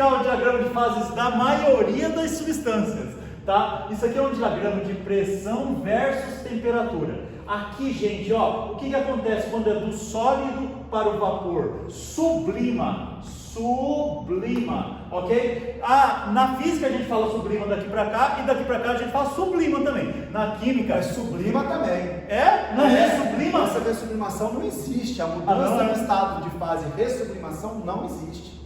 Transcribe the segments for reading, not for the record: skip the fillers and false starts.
explicar o diagrama de fases da maioria das substâncias, tá? Isso aqui é um diagrama de pressão versus temperatura. Aqui, gente, ó, o que acontece quando é do sólido para o vapor? Sublima, ok? Na física a gente fala sublima daqui para cá e daqui para cá a gente fala sublima também. Na química É sublima também. é? Não é sublima? Essa ressublimação não existe. A mudança no estado de fase ressublimação não existe.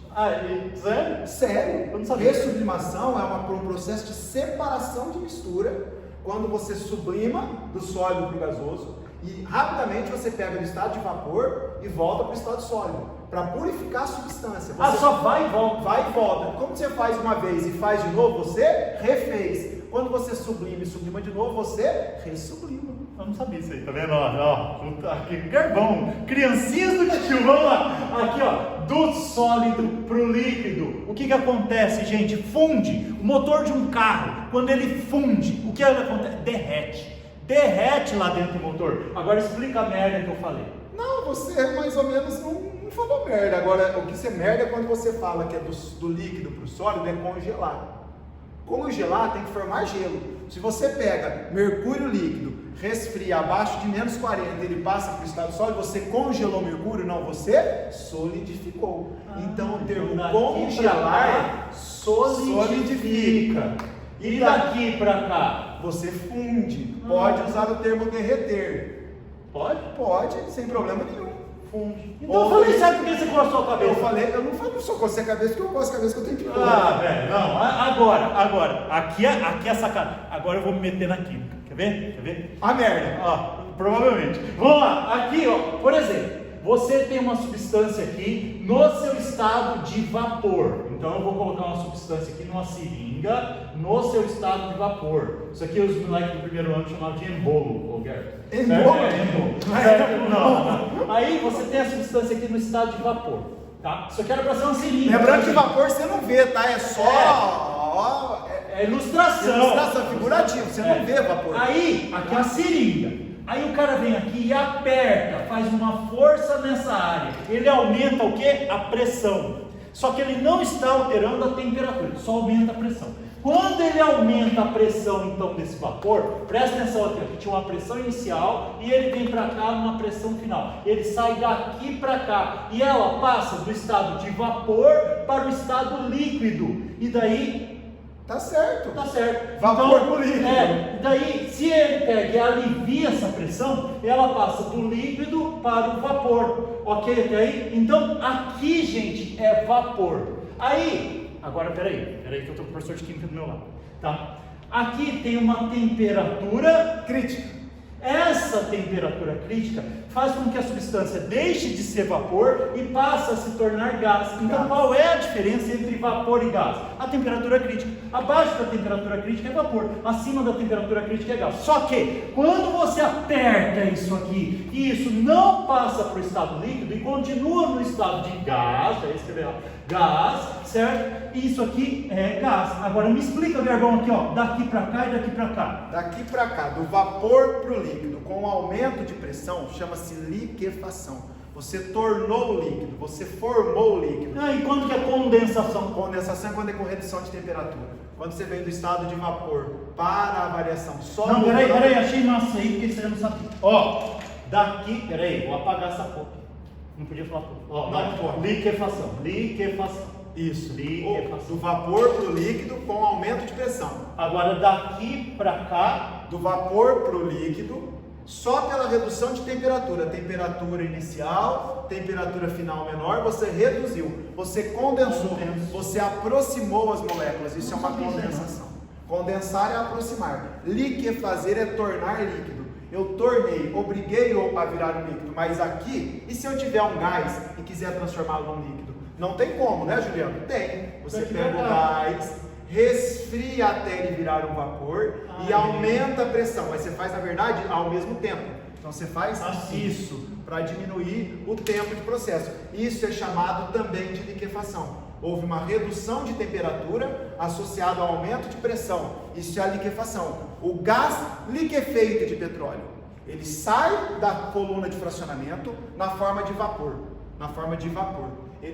Sério? Sério? Eu não sabia. Ressublimação é um processo de separação de mistura, quando você sublima do sólido para o gasoso e rapidamente você pega do estado de vapor e volta para o estado sólido, para purificar a substância. Você Só vai e volta. vai e volta. Como você faz uma vez e faz de novo, você refez. Quando você sublima e sublima de novo, você ressublima. Eu não sabia isso aí, tá vendo? Aqui, bom. Criancinhas do tio, vamos lá. Aqui, ó, do sólido pro líquido. O que acontece, gente? Funde. O motor de um carro, quando ele funde, o que acontece? Derrete lá dentro do motor. Agora explica a merda que eu falei. Não, você mais ou menos não falou merda. Agora, o que você merda é quando você fala que é do líquido pro sólido, é congelar. Congelar tem que formar gelo. Se você pega mercúrio líquido, resfria abaixo de menos 40, ele passa para o estado sólido, você congelou mercúrio? Não, você solidificou. Então o termo congelar solidifica. E daqui para cá? Você funde. Pode usar o termo derreter. Pode? Pode, sem problema nenhum. Funde. Então eu falei certo porque você coçou a cabeça. Eu não falei só cocei a cabeça, porque eu coço a cabeça que eu tenho que velho, não. Agora. Aqui é sacada. Agora eu vou me meter na química. Quer ver? A merda. Provavelmente. Vamos lá. Aqui, ó. Por exemplo, você tem uma substância aqui no seu estado de vapor. Então eu vou colocar uma substância aqui numa seringa no seu estado de vapor. Isso aqui os moleques do primeiro ano chamavam de embolo, Roberto. Embolo? Não. Aí você tem a substância aqui no estado de vapor, tá? Isso aqui era para ser uma seringa. Lembrando que vapor você não vê, tá? É só... É ilustração. Ilustração figurativa, você não vê vapor. Aí, aqui é uma seringa. Aí o cara vem aqui e aperta, faz uma força nessa área. Ele aumenta o quê? A pressão. Só que ele não está alterando a temperatura, ele só aumenta a pressão. Quando ele aumenta a pressão então desse vapor, presta atenção aqui, que tinha uma pressão inicial e ele vem para cá numa pressão final. Ele sai daqui para cá e ela passa do estado de vapor para o estado líquido. E daí... Tá certo. Vapor pro líquido. Daí, se ele pega e alivia essa pressão, ela passa do líquido para o vapor. Ok até aí? Então, aqui, gente, é vapor. Aí, agora peraí que eu tô com o professor de química do meu lado, tá? Aqui tem uma temperatura crítica. Essa temperatura crítica faz com que a substância deixe de ser vapor e passe a se tornar gás. Então, qual é a diferença entre vapor e gás? A temperatura crítica. Abaixo da temperatura crítica é vapor, acima da temperatura crítica é gás. Só que, quando você aperta isso aqui e isso não passa para o estado líquido e continua no estado de gás, já escrevi lá, gás, certo? Isso aqui é gás. Agora me explica, verbão, aqui, ó, daqui para cá e daqui para cá. Daqui para cá, do vapor para o líquido, com o aumento de pressão, chama-se liquefação. Você tornou o líquido, você formou o líquido. E quando que é condensação? Condensação é quando é com redução de temperatura. Quando você vem do estado de vapor para a variação só... Não, peraí, achei massa aí, porque você não sabia. Ó, daqui, peraí, vou apagar essa foto. Não podia falar tudo. Ó, não pode. Liquefação. Isso, liquefação. Do vapor para o líquido com aumento de pressão. Agora daqui para cá... Do vapor para o líquido, só pela redução de temperatura. Temperatura inicial, temperatura final menor, você reduziu. Você condensou, você aproximou as moléculas. Isso é uma condensação. Condensar é aproximar. Liquefazer é tornar líquido. Eu tornei, obriguei a virar um líquido. Mas aqui, e se eu tiver um gás e quiser transformá-lo num líquido? Não tem como, né, Juliano? Tem. Você pega o gás, resfria até ele virar um vapor e aumenta a pressão. Mas você faz, na verdade, ao mesmo tempo. Então você faz isso para diminuir o tempo de processo. Isso é chamado também de liquefação. Houve uma redução de temperatura associada ao aumento de pressão. Isso é a liquefação. O gás liquefeito de petróleo, ele sai da coluna de fracionamento na forma de vapor.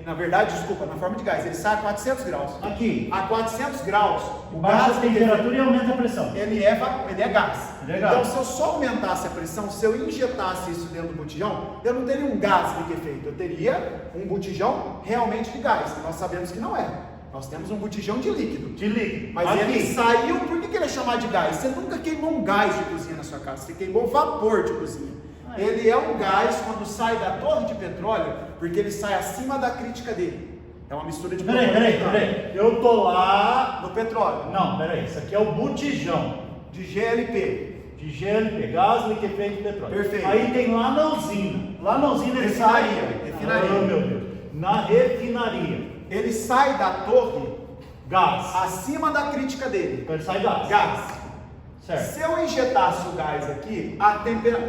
na verdade, desculpa, na forma de gás, ele sai a 400 graus. Aqui. A 400 graus, o Baixa gás a temperatura e aumenta a pressão. ele é gás. Ele é gás. Então, se eu só aumentasse a pressão, se eu injetasse isso dentro do botijão, eu não teria um gás liquefeito, eu teria um botijão realmente de gás. Nós sabemos que não é. Nós temos um botijão de líquido. De líquido. Mas aqui. ele saiu, por que ele é chamado de gás? Você nunca queimou um gás de cozinha na sua casa, você queimou vapor de cozinha. Ele é um gás quando sai da torre de petróleo, porque ele sai acima da crítica dele. É uma mistura de Peraí. Eu tô lá no petróleo. Não, peraí. Isso aqui é o botijão De GLP. de GLP, gás liquefeito de petróleo. Perfeito. Aí tem lá na usina. Lá na usina ele Refinaria, sai. refinaria. Oh, meu Deus. Na refinaria. Ele sai da torre Gás. acima da crítica dele. Então ele sai gás. Gás. Certo. Se eu injetasse o gás aqui,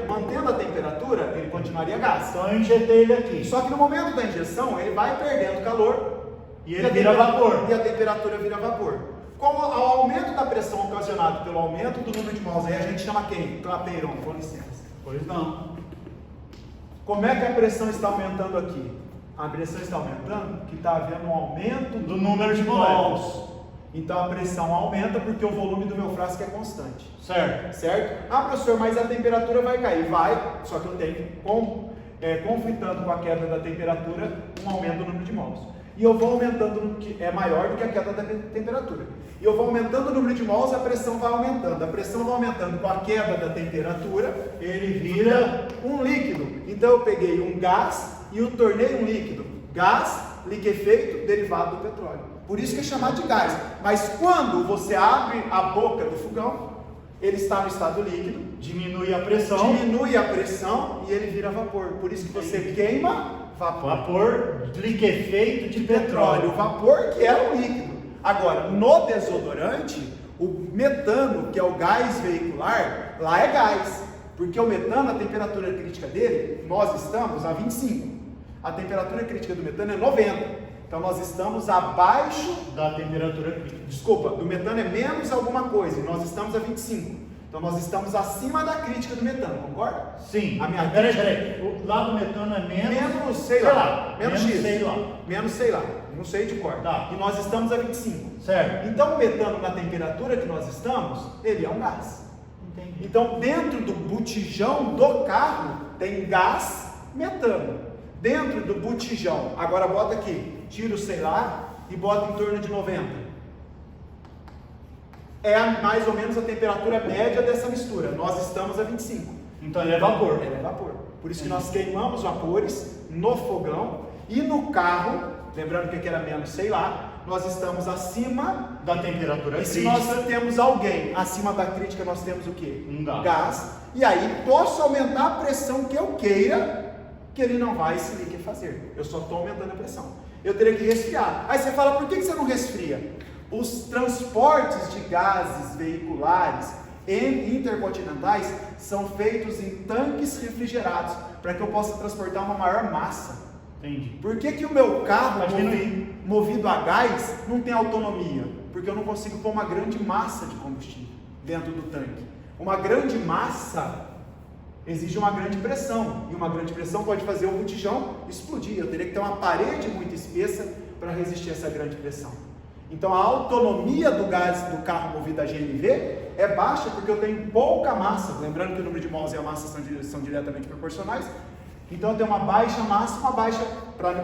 mantendo a temperatura, ele continuaria gás. Então eu injetei ele aqui. Só que no momento da injeção, ele vai perdendo calor E ele vira vapor. E a temperatura vira vapor. Com o aumento da pressão ocasionado pelo aumento do número de mols, aí a gente chama quem? Clapeyron, com licença. Pois não. Como é que a pressão está aumentando aqui? A pressão está aumentando que está havendo um aumento Do número de moléculas. Então a pressão aumenta porque o volume do meu frasco é constante. Certo. Certo? Ah, professor, mas a temperatura vai cair. Vai, só que eu tenho conflitando com a queda da temperatura, um aumento do número de mols. E eu vou aumentando, que é maior do que a queda da temperatura. E eu vou aumentando o número de mols, a pressão vai aumentando. A pressão vai aumentando com a queda da temperatura, Ele vira um líquido. Então eu peguei um gás e o tornei um líquido. Gás liquefeito derivado do petróleo. Por isso que é chamado de gás. Mas quando você abre a boca do fogão, ele está no estado líquido, diminui a pressão. diminui a pressão e ele vira vapor. Por isso que você queima vapor. Vapor liquefeito de Petróleo, petróleo. o vapor que é um líquido. Agora, no desodorante, o metano, que é o gás veicular, lá é gás. Porque o metano, a temperatura crítica dele, nós estamos a 25. A temperatura crítica do metano é 90. Então nós estamos abaixo Da temperatura crítica. Desculpa, do metano é menos alguma coisa e nós estamos a 25. Então nós estamos acima da crítica do metano, concorda? Sim. A minha Peraí. O lado do metano é menos. sei lá, menos X. Sei lá. Menos sei lá, não sei de cor. Tá. E nós estamos a 25. Certo. Então o metano na temperatura que nós estamos, ele é um gás. Entendi. Então dentro do botijão do carro tem gás metano. Dentro do botijão, agora bota aqui, tira o sei lá e bota em torno de 90. É mais ou menos a temperatura média dessa mistura. Nós estamos a 25. Então ele é vapor. Ele é vapor. Por isso que nós queimamos vapores no fogão e no carro, lembrando que aqui era menos sei lá, nós estamos acima Da temperatura e se crítica. nós temos alguém acima da crítica, nós temos o quê? Um gás. Gás. E aí posso aumentar a pressão que eu queira, que ele não vai se liquefazer. Eu só estou aumentando a pressão. Eu teria que resfriar. Aí você fala, por que você não resfria? Os transportes de gases veiculares intercontinentais são feitos em tanques refrigerados, para que eu possa transportar uma maior massa. Entendi. Por que que o meu carro Pode diminuir. movido a gás não tem autonomia? Porque eu não consigo pôr uma grande massa de combustível dentro do tanque. Uma grande massa exige uma grande pressão, e uma grande pressão pode fazer o botijão explodir. Eu teria que ter uma parede muito espessa para resistir a essa grande pressão. Então a autonomia do gás do carro movido a GNV é baixa porque eu tenho pouca massa. Lembrando que o número de mols e a massa são diretamente proporcionais. Então eu tenho uma baixa massa,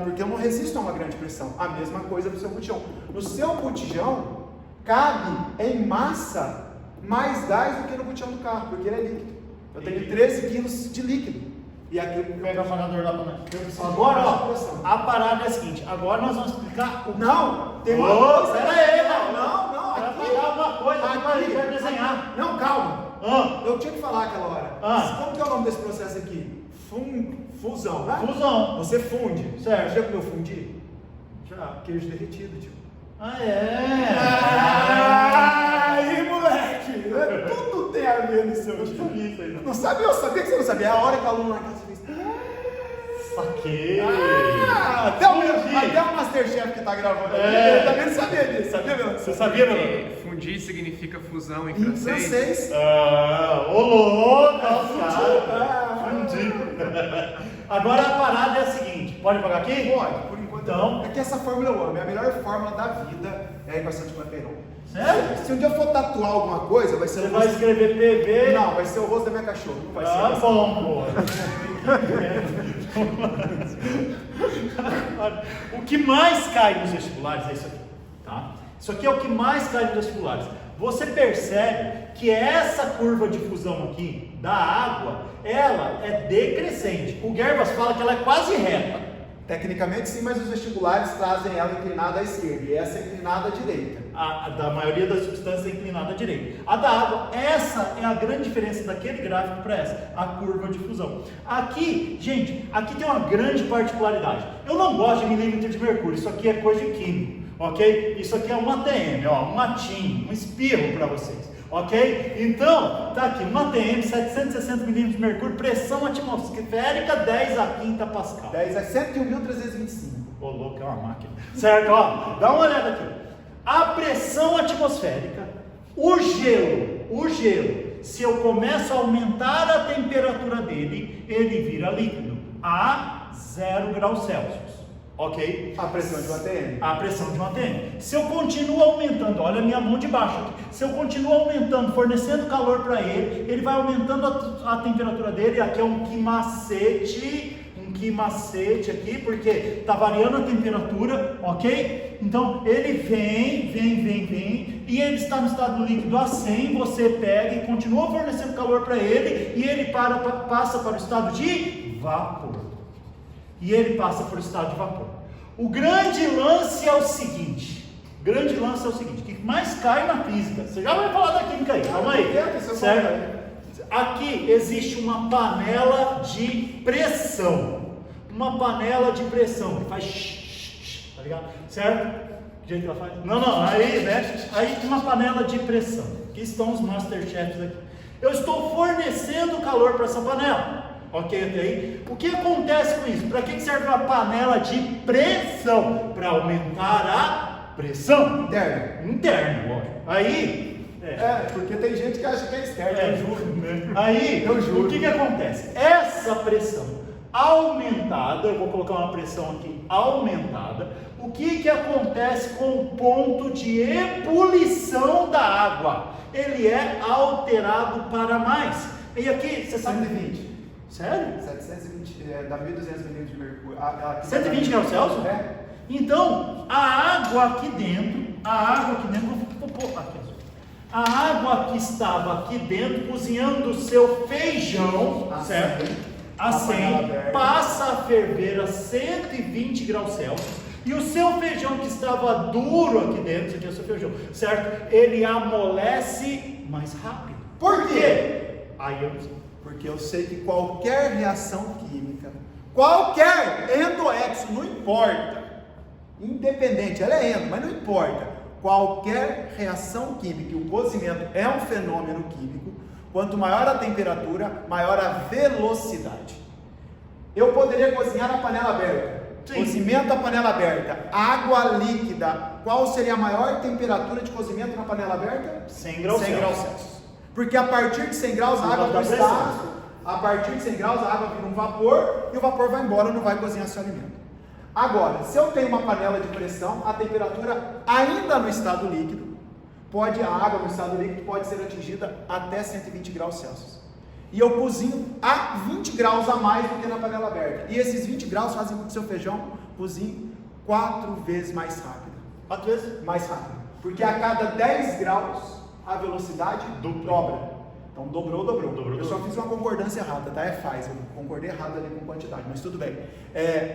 porque eu não resisto a uma grande pressão. A mesma coisa no seu botijão. No seu botijão cabe em massa mais gás do que no botijão do carro, porque ele é líquido. Eu tenho 13 quilos de líquido. E aqui Pega o apagador lá pra nós. Agora, Agora, ó, a parada é a seguinte. Agora nós vamos explicar o... Não, tem uma Ô, coisa. pera aí, Não, Vai aqui. apagar uma coisa aqui pra gente vai desenhar. Não, calma. Ah, Eu tinha que falar aquela hora. Como que é o nome desse processo aqui? Fusão, né? fusão. Você funde. Certo. Já comeu fundir? Já. Queijo derretido, tio. Ah, é? Aí, moleque! Tudo tem a ver no seu tio. Não sabia? Eu sabia que você não sabia. É a hora que o aluno na casa fez. Saquei. Até o Masterchef que tá gravando aqui, eu também não sabia disso. Sabia, meu? Você sabia, meu? Fundir significa fusão em Em francês. francês. Ô louco, fundi. Agora a parada é a seguinte. Pode apagar aqui? Pode, por enquanto. Então, é que essa fórmula eu amo, é a melhor fórmula da vida, é a equação de Clapeyron. sério? Se um dia eu for tatuar alguma coisa, vai ser Você o vai rosto... escrever PV? Não, vai ser o rosto da minha cachorra, não vai ser Ah, essa. bom, pô. O que mais cai nos vestibulares é isso aqui, tá? Isso aqui é o que mais cai nos vestibulares. Você percebe que essa curva de fusão aqui da água, ela é decrescente. O Gerbas fala que ela é quase reta. Tecnicamente sim, mas os vestibulares trazem ela inclinada à esquerda e essa é inclinada à direita. A da maioria das substâncias é inclinada à direita. A da água, essa é a grande diferença daquele gráfico para essa, a curva de fusão. Aqui, gente, aqui tem uma grande particularidade. Eu não gosto de milímetro de mercúrio, isso aqui é coisa de químico, ok? Isso aqui é uma ATM, ó, um matinho, um espirro para vocês. Ok? Então, tá aqui, uma ATM, 760 milímetros de mercúrio, pressão atmosférica 10 a quinta Pascal. 10 a 101.325. Ô, louco, é uma máquina. Certo? Ó, dá uma olhada aqui. A pressão atmosférica, o gelo, se eu começo a aumentar a temperatura dele, ele vira líquido a 0 graus Celsius. Ok? A pressão de uma ATM. A pressão de uma ATM. Se eu continuo aumentando, olha a minha mão de baixo aqui. Se eu continuo aumentando, fornecendo calor para ele, ele vai aumentando a temperatura dele. Aqui é um quimacete aqui, porque está variando a temperatura, ok? Então ele vem, e ele está no estado líquido a 100. Você pega e continua fornecendo calor para ele, e ele passa para o estado de vapor. E ele passa por estado de vapor. O grande lance é o seguinte, o que mais cai na física, você já vai falar da química aí, calma aí, certo? Aqui existe uma panela de pressão, que faz tá ligado? Certo? Do jeito que ela faz? Não, aí, né? Aí tem uma panela de pressão, aqui estão os Masterchefs aqui. Eu estou fornecendo calor para essa panela. Ok, até aí? O que acontece com isso? Para que serve uma panela de pressão? Para aumentar a pressão interna, lógico. Aí, porque tem gente que acha que é externo. eu juro, né? Aí, eu juro. O que acontece? Essa pressão aumentada, eu vou colocar uma pressão aqui aumentada. O que acontece com o ponto de ebulição da água? Ele é alterado para mais. E aqui, você sabe... 120. Sério? 720, dá 1.200 milímetros de mercúrio. 120 graus Celsius? É. Então, a água aqui dentro, vou pôr aqui, a água que estava aqui dentro, cozinhando o seu feijão, certo? A 100, passa a ferver a 120 graus Celsius, e o seu feijão que estava duro aqui dentro, isso aqui é o seu feijão, certo? Ele amolece mais rápido. Por quê? Aí eu não sei. Porque eu sei que qualquer reação química, qualquer endoexo, não importa, independente, ela é endo, mas não importa, qualquer reação química, o cozimento é um fenômeno químico, quanto maior a temperatura, maior a velocidade. Eu poderia cozinhar na panela aberta, cozimento a panela aberta, água líquida, qual seria a maior temperatura de cozimento na panela aberta? 100 graus Celsius. Porque a partir de 100 graus a água do estado, a partir de 100 graus a água vira um vapor e o vapor vai embora, não vai cozinhar seu alimento. Agora, se eu tenho uma panela de pressão, a temperatura ainda no estado líquido, a água no estado líquido pode ser atingida até 120 graus Celsius. E eu cozinho a 20 graus a mais do que na panela aberta. E esses 20 graus fazem com que seu feijão cozinhe 4 vezes mais rápido. 4 vezes? Mais rápido. Porque a cada 10 graus a velocidade dobra. Então dobrou. Eu só fiz uma concordância errada, tá? Eu concordei errado ali com quantidade, mas tudo bem.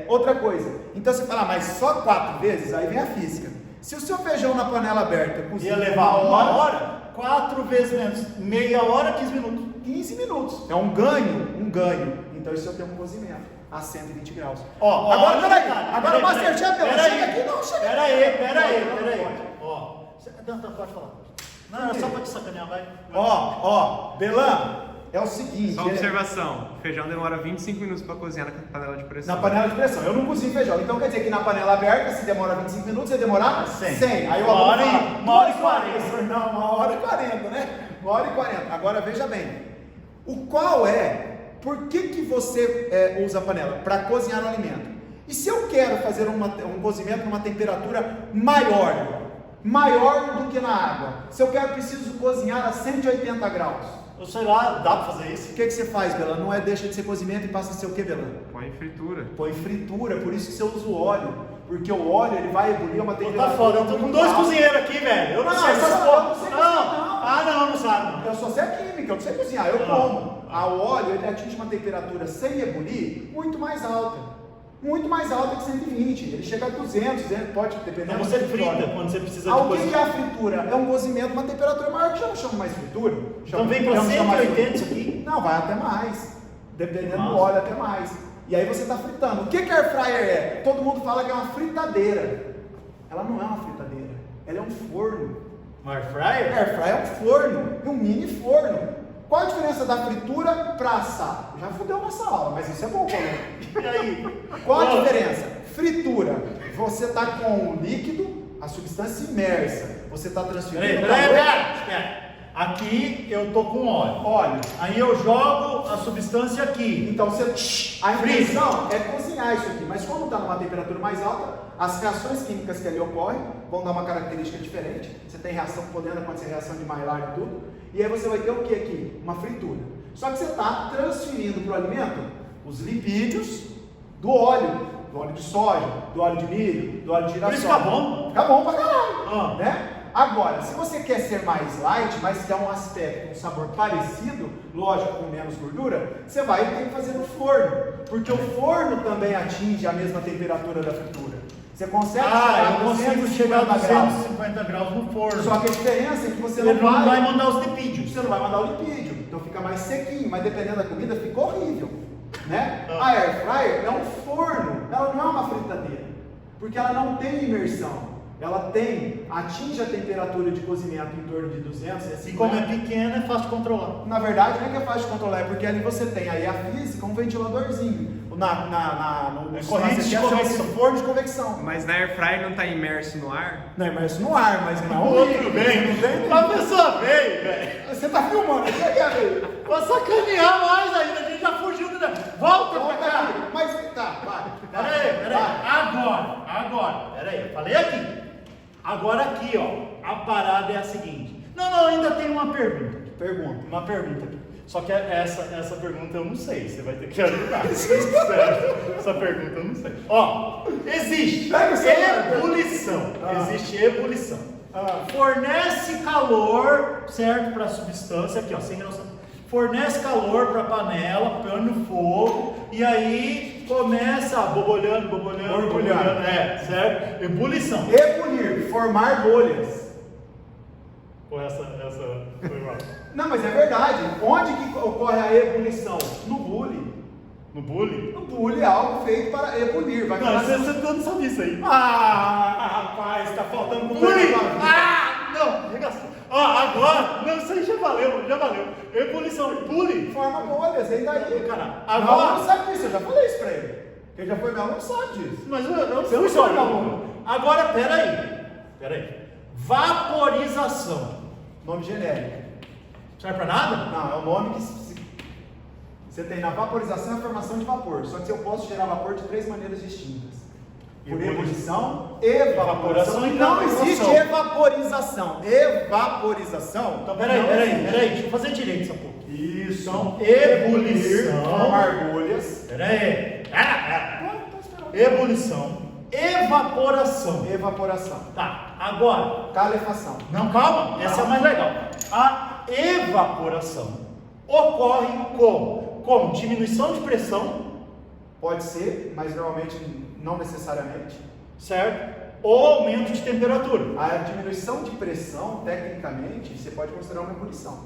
Outra coisa, então você fala, mas só 4 vezes? Aí vem a física. Se o seu feijão na panela aberta cozinha ia levar uma hora, 4 vezes menos, meia hora, 15 minutos. 15 minutos. É um ganho. Então isso eu tenho um cozimento a 120 graus. Agora peraí. Agora o Masterchef, chega aqui, não chega. Peraí. Pode falar. Não, era só para te sacanear, vai. Belan, é o seguinte. Só observação: o feijão demora 25 minutos para cozinhar na panela de pressão. Na panela de pressão. Eu não cozinho feijão. Então quer dizer que na panela aberta, se demora 25 minutos, você demorar 100. Aí eu vou falar 1 hora e 40. Não, 1 hora e 40, né? 1 hora e 40. Agora veja bem. Por que você usa a panela? Para cozinhar o alimento. E se eu quero fazer um cozimento numa temperatura maior do que na água, se eu preciso cozinhar a 180 graus, Eu sei lá, dá pra fazer isso? o que você faz, Belan? Não é deixa de ser cozimento e passa a ser o que, Belan? Põe em fritura. Põe fritura, por isso que você usa o óleo, porque o óleo ele vai ebulir uma Pô, temperatura. tá foda, eu tô com muito 2 alta. cozinheiros aqui, velho. Eu não Não, sei essas eu porra. não sei Não, cozinhar, não sabe não. Eu só sei a química, eu não sei cozinhar, eu como. O óleo ele atinge uma temperatura sem ebulir muito mais alta. Muito mais alta que 120. Ele chega a 200, pode depender. Então você frita quando você precisa de O que cozinhar. é a fritura? É um cozimento uma temperatura maior, que já não chama mais fritura. Então vem pra 180 isso aqui? Não, vai até mais. Dependendo do Nossa. óleo, até mais. E aí você está fritando. O que Air Fryer é? Todo mundo fala que é uma fritadeira. Ela não é uma fritadeira. Ela é um forno. Um air fryer? Air Fryer é um forno. Um mini forno. Qual a diferença da fritura para assar? Já fudeu nossa aula, mas isso é bom, Paulo. E aí? Qual a diferença? Fritura. Você está com o líquido, a substância imersa. Você está transferindo Pera. Aqui eu tô com óleo. Aí eu jogo a substância aqui. Então a intenção é cozinhar isso aqui, mas como está numa temperatura mais alta, as reações químicas que ali ocorrem vão dar uma característica diferente. Você tem reação, podendo acontecer reação de Maillard e tudo, e aí você vai ter o que aqui? Uma fritura. Só que você está transferindo para o alimento os lipídios do óleo de soja, do óleo de milho, do óleo de girassol. Por isso fica bom? Fica bom pra caralho, né? Agora, se você quer ser mais light, mas quer um aspecto, um sabor parecido, lógico, com menos gordura, você vai ter que fazer no forno, porque o forno também atinge a mesma temperatura da fritura. Você consegue eu consigo chegar a 250 250 graus no forno. Só que a diferença é que você Ele não não vai vai mandar os lipídios. você não vai mandar o lipídio, então fica mais sequinho, mas dependendo da comida fica horrível, né? Ah. A Air Fryer é um forno, ela não é uma fritadeira, porque ela não tem imersão. Ela atinge a temperatura de cozimento em torno de 200 E como é pequena, é fácil de controlar. Na verdade, não é que é fácil de controlar, é porque ali você tem aí a física, um ventiladorzinho. No corrente de convecção. Forno de convecção. Mas na air fryer não está imerso no ar? Não é imerso no ar, mas não é O um outro líquido, vem. não vem. A pessoa veio, velho. Você tá filmando, você quer ver? Pra sacanear mais ainda, a gente já fugiu do... Volta pra Volta cá. aqui. Mas tá, vai. Peraí. Agora. Peraí, eu falei aqui. Agora aqui, ó. A parada é a seguinte. Não, ainda tem uma pergunta. Pergunta. Uma pergunta aqui. Só que essa pergunta eu não sei. Você vai ter que ajudar. Sério, essa pergunta eu não sei. Ó, existe Pega o celular. ebulição. Ah. Existe ebulição. Fornece calor, certo? Para a substância aqui, ó, sem relação. Fornece calor para a panela, põe no fogo e aí começa borbulhando, certo? Ebulição. Ebulir, formar bolhas. Pô, essa foi mal. Não, mas é verdade. Onde que ocorre a ebulição? No bule. No bullying? No bule é algo feito para ebulir. Vai Não, ficar- você não sabe isso aí. rapaz, tá faltando Bullying! complemento. Não, regaçou. Ó, agora, não, isso aí já valeu. Ebulição, bullying. Forma bolhas, e daí? Caralho. Agora Agora, não sabe disso, eu já falei isso pra ele. Quem já foi meu aluno sabe disso. mas eu Você não fui sabe, seu não. aluno. Agora, peraí. Vaporização. Nome genérico. Serve pra nada? Não, é o nome que você tem na vaporização e a formação de vapor. Só que eu posso gerar vapor de 3 maneiras distintas. Por ebulição, evaporação. E não existe evaporização. Evaporização. Então, não peraí. existe. Deixa eu fazer direito essa porra. Isso. Então, ebulição. Formar bolhas. Peraí. Ebulição. Evaporação. Evaporação. Tá, agora. Calefação. Não, calma, essa é a mais legal. A evaporação ocorre como? Com diminuição de pressão, Pode ser, mas normalmente não necessariamente. certo? Ou aumento de temperatura. A diminuição de pressão, tecnicamente, você pode considerar uma ebulição.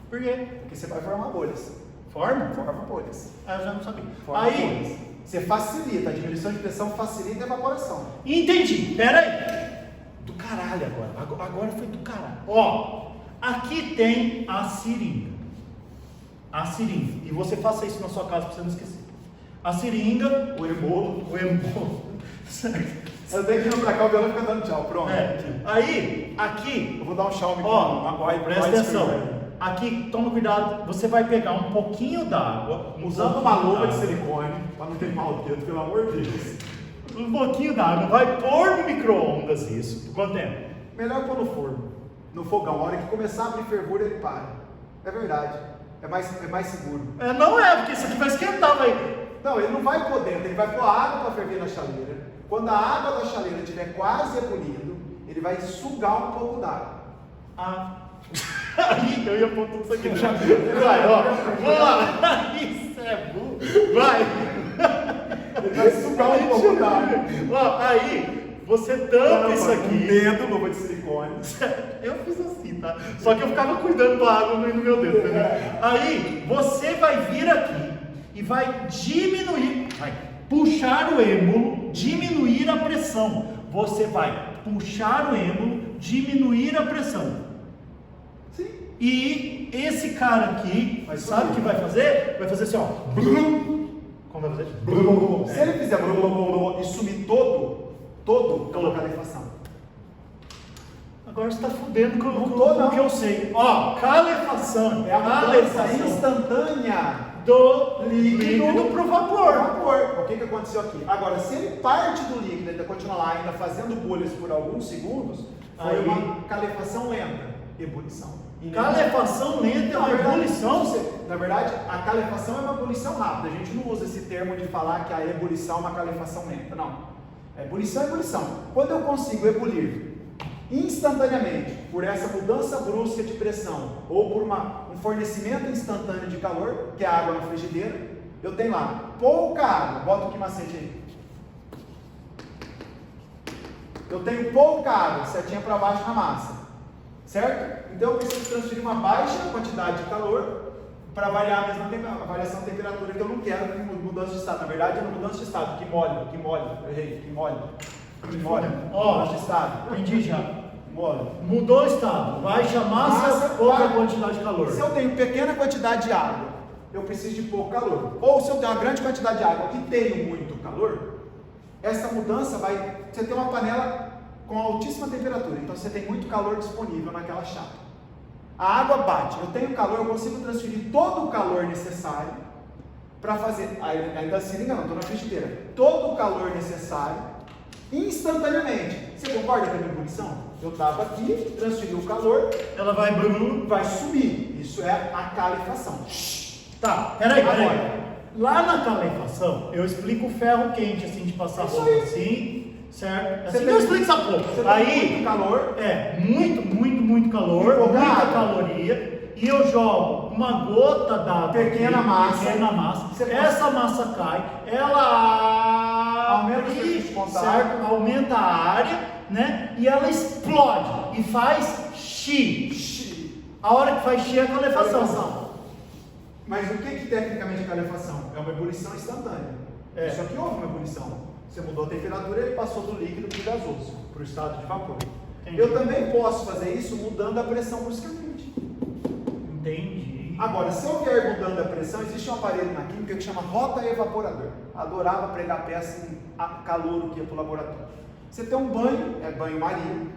Por quê? Porque você vai formar bolhas. Forma? Forma bolhas. Ah, eu já não sabia. Forma Aí, bolhas. Você facilita, a diminuição de pressão facilita a evaporação. entendi. Pera aí. Do caralho agora. Agora foi do caralho. Ó, aqui tem a seringa. A seringa. E você faça isso na sua casa pra você não esquecer. A seringa, o embolo. Certo? Eu tenho que ir pra cá, o violão fica dando tchau. Pronto. É. Aí, aqui, Eu vou dar um tchau ó, presta atenção. Aqui, toma cuidado, você vai pegar um pouquinho d'água, Usando uma luva de silicone, para não queimar o dedo, pelo amor de Deus. Um pouquinho d'água, vai pôr no micro-ondas isso. Por quanto tempo? Melhor pôr no forno, no fogão. A hora que começar a abrir fervura, ele para. É verdade. É mais seguro. Não é, porque isso aqui vai esquentar, vai. Não, ele não vai pôr dentro, ele vai pôr água para ferver na chaleira. Quando a água da chaleira estiver quase ebulindo, ele vai sugar um pouco d'água. Aí eu ia pôr tudo isso aqui. Vai, ó. Vamos lá. Isso é burro. Vai. Ele vai sugar um pouco d'água. Ó, aí você tampa isso aqui. Dedo, luva de silicone. Eu fiz assim, tá? Só que eu ficava cuidando da água no meu dedo, entendeu? Aí você vai vir aqui e vai diminuir, vai puxar o êmbolo, diminuir a pressão. Você vai puxar o êmbolo, diminuir a pressão. Sim. E esse cara aqui, sabe o que vai fazer? Vai fazer assim, ó. Como vai fazer? Se ele fizer e sumir todo é uma calefação. Agora você está fudendo com Não. o que eu sei. Ó, calefação. É a mudança instantânea do líquido para o vapor. O que aconteceu aqui? Agora, se ele parte do líquido e ainda continua lá, ainda fazendo bolhas por alguns segundos, foi aí, uma calefação lenta, ebulição. Calefação lenta é uma ebulição? Na verdade, a calefação é uma ebulição rápida. A gente não usa esse termo de falar que a ebulição é uma calefação lenta, não. Ebulição é ebulição. Quando eu consigo ebulir instantaneamente, por essa mudança brusca de pressão, ou por um fornecimento instantâneo de calor, que é a água na frigideira, eu tenho lá pouca água, bota o que macete aí. Eu tenho pouca água, setinha para baixo na massa, certo? Então eu preciso transferir uma baixa quantidade de calor para variar a mesma variação de temperatura que eu não quero, mudança de estado. Na verdade, é uma mudança de estado, que molha. Mudança de estado. Entendi já. Molha. Mudou o estado, baixa massa, pouca quantidade de calor. Se eu tenho pequena quantidade de água, eu preciso de pouco calor. Ou se eu tenho uma grande quantidade de água e tenho muito calor, essa mudança vai... Você tem uma panela com altíssima temperatura, então você tem muito calor disponível naquela chapa. A água bate, eu tenho calor, eu consigo transferir todo o calor necessário para fazer... Ainda se liga, não, estou na frigideira. Todo o calor necessário instantaneamente. Você concorda com a minha ebulição? Eu estava aqui, transferi o calor, ela vai subir. Isso é a calefação. Tá, peraí. Lá na calefação, eu explico o ferro quente, assim, de passar roupa assim, certo? Assim que eu explico essa porra. Aí, muito calor. Muito calor, muita caloria, e eu jogo uma gota d'água, pequena massa. Essa massa cai, ela aumenta o fluxo de contato, certo? Aumenta a área, né? E ela explode e faz chi. A hora que faz chi é a calefação. Mas o que tecnicamente é calefação? É uma ebulição instantânea. Só que houve uma ebulição. Você mudou a temperatura, ele passou do líquido para o gasoso, para o estado de vapor. Entendi. Eu também posso fazer isso mudando a pressão bruscamente. Entendi. Agora, se eu vier mudando a pressão, existe um aparelho na química que chama rota evaporador. Adorava pregar peça em calor que ia para o laboratório. Você tem um banho, é banho-maria.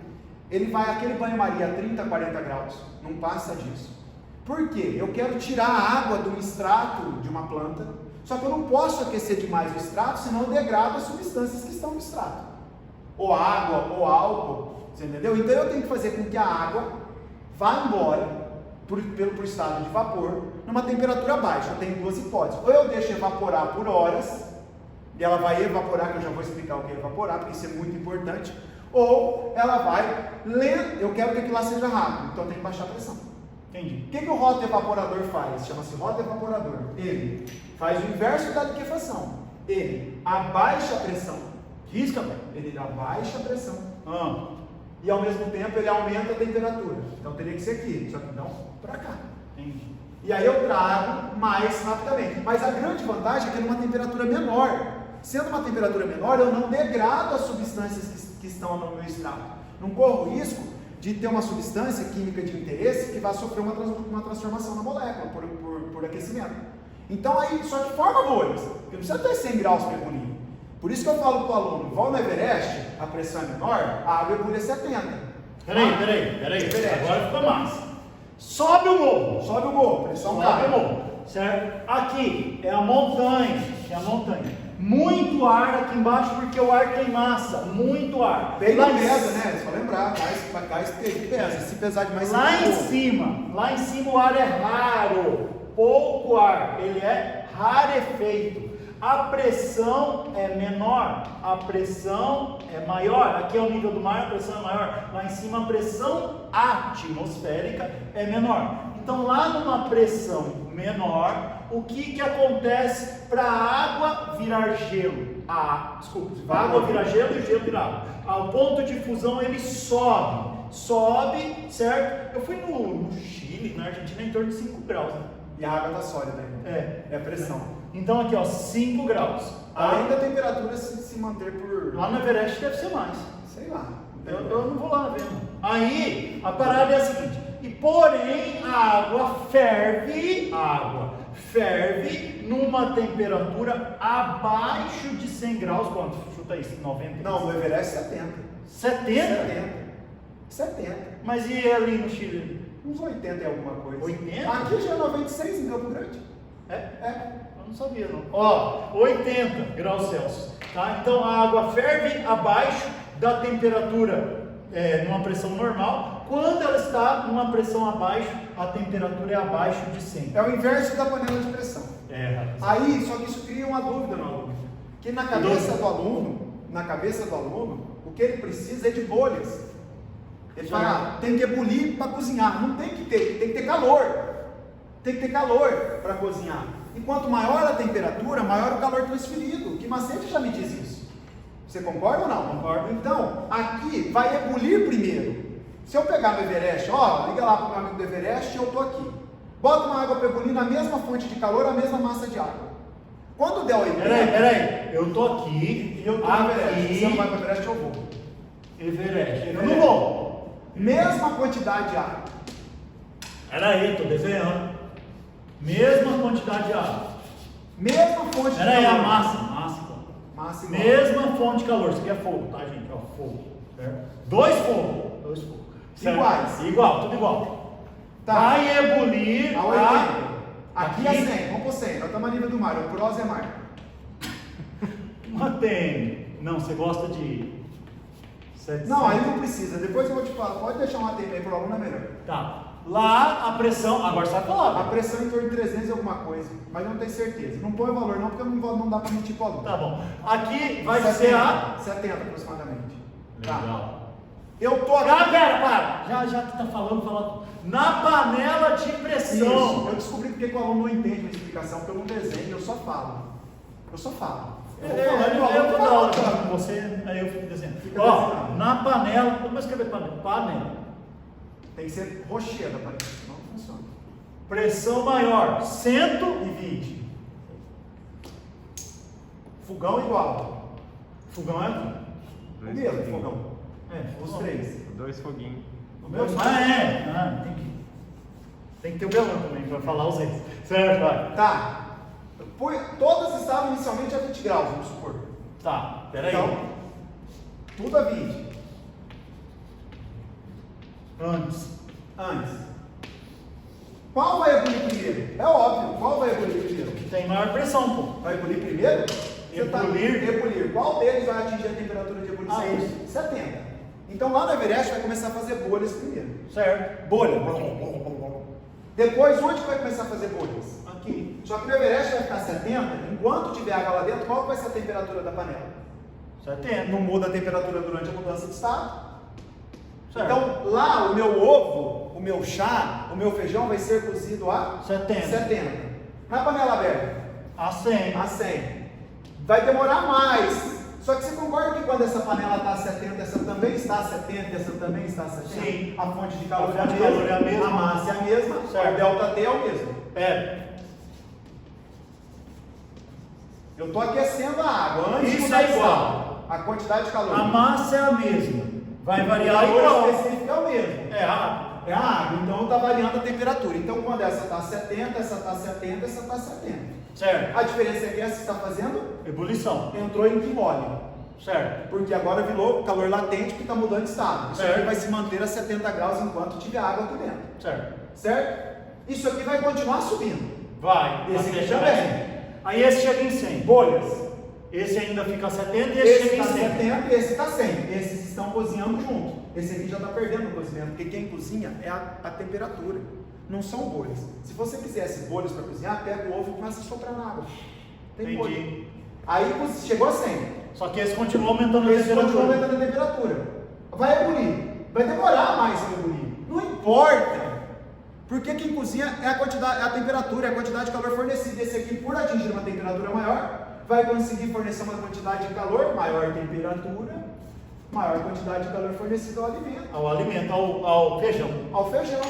Aquele banho-maria a 30, 40 graus, não passa disso. Por quê? Eu quero tirar a água do extrato de uma planta, só que eu não posso aquecer demais o extrato, senão eu degrado as substâncias que estão no extrato. Ou água, ou álcool, você entendeu? Então eu tenho que fazer com que a água vá embora pelo estado de vapor, numa temperatura baixa. Eu tenho duas hipóteses. Ou eu deixo evaporar por horas, e ela vai evaporar, que eu já vou explicar o que é evaporar, porque isso é muito importante. Ou ela vai lento, eu quero que aquilo lá seja rápido, então eu tenho que baixar a pressão. Entendi. O que o rota evaporador faz? Chama-se rota evaporador. Ele faz o inverso da liquefação. Ele abaixa a pressão. Risca, velho. Ele abaixa a pressão. E ao mesmo tempo ele aumenta a temperatura. Então teria que ser aqui, só que não para cá. Entendi. E aí eu trago mais rapidamente. Mas a grande vantagem é que é numa temperatura menor. Sendo uma temperatura menor, eu não degrado as substâncias que estão no meu extrato. Não corro risco de ter uma substância química de interesse que vai sofrer uma transformação na molécula por aquecimento. Então aí só que forma bolhas, porque não precisa ter 100 graus para ebulir. Por isso que eu falo para o aluno, vão no Everest, a pressão é menor, a água ebule 70. Peraí. Agora ficou massa. sobe o morro. Sobe o morro, pressão Sobe cai. o morro, certo? Aqui é a montanha, muito ar aqui embaixo porque o ar tem massa, muito ar. Peito Lá pesa, né? Só lembrar, gás pesa. Se pesar demais, lá você em cima o ar é raro, pouco ar, ele é rarefeito. A pressão é menor, a pressão é maior. Aqui é o nível do mar, a pressão é maior. Lá em cima a pressão atmosférica é menor. Então lá numa pressão menor, o que acontece para a água virar gelo? A água virar gelo e o gelo virar água. Ao ponto de fusão ele sobe, certo? Eu fui no Chile, na Argentina, em torno de 5 graus. Né? E a água está sólida ainda. É a pressão. Então aqui ó, 5 graus. Ainda a temperatura se manter por... Lá no Everest deve ser mais. Sei lá. Eu não vou lá ver. Aí a parada é a seguinte. E porém a água ferve numa temperatura abaixo de 100 graus. Quanto? Chuta isso, 90? Não, no Everest 70. 70? Mas e ali no Chile? Uns 80 e alguma coisa. 80? Aqui já é 96 em Campo Grande. É? Eu não sabia não. Ó, 80 graus Celsius. Tá? Então a água ferve abaixo da temperatura numa pressão normal. Quando ela está numa pressão abaixo, a temperatura é abaixo de 100. É o inverso da panela de pressão. Aí, só que isso cria uma dúvida no aluno. Que na cabeça do aluno, o que ele precisa é de bolhas. Ele fala, tem que ebulir para cozinhar. Não tem que ter calor. Tem que ter calor para cozinhar. E quanto maior a temperatura, maior o calor transferido. Que Macete já me diz isso. Você concorda ou não? Concordo. Então, aqui vai ebulir primeiro. Se eu pegar no Everest, liga lá para o meu amigo do Everest, eu estou aqui. Bota uma água para ebulir na mesma fonte de calor, a mesma massa de água. Quando der o ebulir... Peraí, eu estou aqui, e eu estou no Everest. Se eu não vai para o Everest, eu vou. Everest. Eu não vou. Mesma quantidade de água. Peraí, estou desenhando. Mesma quantidade de água. Mesma fonte de calor. Peraí, a massa igual. Mesma fonte de calor. Isso aqui é fogo, tá, gente? Ó, fogo. Certo? Dois fogos. Certo? Iguais. Igual, tudo igual. Tá. Vai ebulir a 80. Aqui é 100. Vamos por 100. Nós estamos a nível do mar. O Pros é mar. Uma tem. Não, você gosta de 700. Não, aí não precisa. Depois eu vou te falar. Pode deixar uma ATM aí para o aluno, é melhor. Tá. Lá a pressão. Agora você vai falar. A pressão em torno de 300 e alguma coisa. Mas não tenho certeza. Não põe o valor não, porque não dá para mentir para o aluno. Tá bom. Aqui vai 70, ser a 70 aproximadamente. Legal. Tá. Eu tô aqui. Para. Já que tá falando. Na panela de pressão. Isso. Eu descobri porque que o aluno não entende a explicação, porque eu não desenho, eu só falo. Eu vou dar aula com você, aí eu fico desenhando. Ó, na panela, como eu escrever panela? Tem que ser rochedo a panela, não funciona. Pressão maior, 120. Fogão igual. Fogão é aqui. O mesmo fogão. Os 3. 2 foguinhos. Tem que ter o belão também para falar os erros. Certo, vai. Tá. Todas estavam inicialmente a 20 graus, vamos supor. Tá, peraí. Então, tudo a 20. Antes. Qual vai ebulir primeiro? É óbvio, qual vai ebulir primeiro? Tem maior pressão, pô. Vai ebulir primeiro? Ebulir. Qual deles vai atingir a temperatura de ebulição? 70. Então lá no Everest vai começar a fazer bolhas primeiro. Certo. Bolha. Depois, onde vai começar a fazer bolhas? Aqui. Só que no Everest vai ficar 70, enquanto tiver água lá dentro, qual vai ser a temperatura da panela? 70. Não muda a temperatura durante a mudança de estado. Certo. Então, lá o meu ovo, o meu chá, o meu feijão vai ser cozido a 70. Na panela aberta? A 100. A 100. Vai demorar mais. Só que você concorda que quando essa panela está a 70, essa também está a 70, essa também está a 70? Sim. A fonte de calor A fonte de calor é a mesma. A massa é a mesma. Certo. O delta T é o mesmo. Eu estou aquecendo a água. Antes de Isso começar, é igual. a quantidade de calor. A massa é a mesma. Vai variar o igual. calor específico é o mesmo. É a É a água. Então está variando a temperatura. Então quando essa está a 70, essa está a 70, essa está a 70. Certo. A diferença é que essa está fazendo? Ebulição. Entrou em que óleo? Certo. Porque agora virou calor latente que está mudando de estado. Isso aqui Certo. vai se manter a 70 graus enquanto tiver água aqui dentro. Certo. Certo? Isso aqui vai continuar subindo. Vai. Esse até aqui chegar também. em 100. Aí esse chega em 100. Bolhas. Esse ainda fica a 70 e esse Esse chega em está 100. 70 e esse está 100. Esses estão cozinhando junto. Esse aqui já está perdendo o cozimento, porque quem cozinha é a temperatura, não são bolhas. Se você quisesse bolhas para cozinhar, pega o ovo e começa a soprar na água. Tem bolha. Entendi. Aí chegou a 100. Só que esse continua aumentando a Esse continua temperatura. aumentando a temperatura. Vai ebulir. Vai demorar mais a ebulir. Não importa. Porque quem cozinha é a quantidade, é a temperatura, é a quantidade de calor fornecida. Esse aqui, por atingir uma temperatura maior, vai conseguir fornecer uma quantidade de calor, maior temperatura, maior quantidade de calor fornecida ao alimento. Ao alimento, ao feijão. Ao feijão.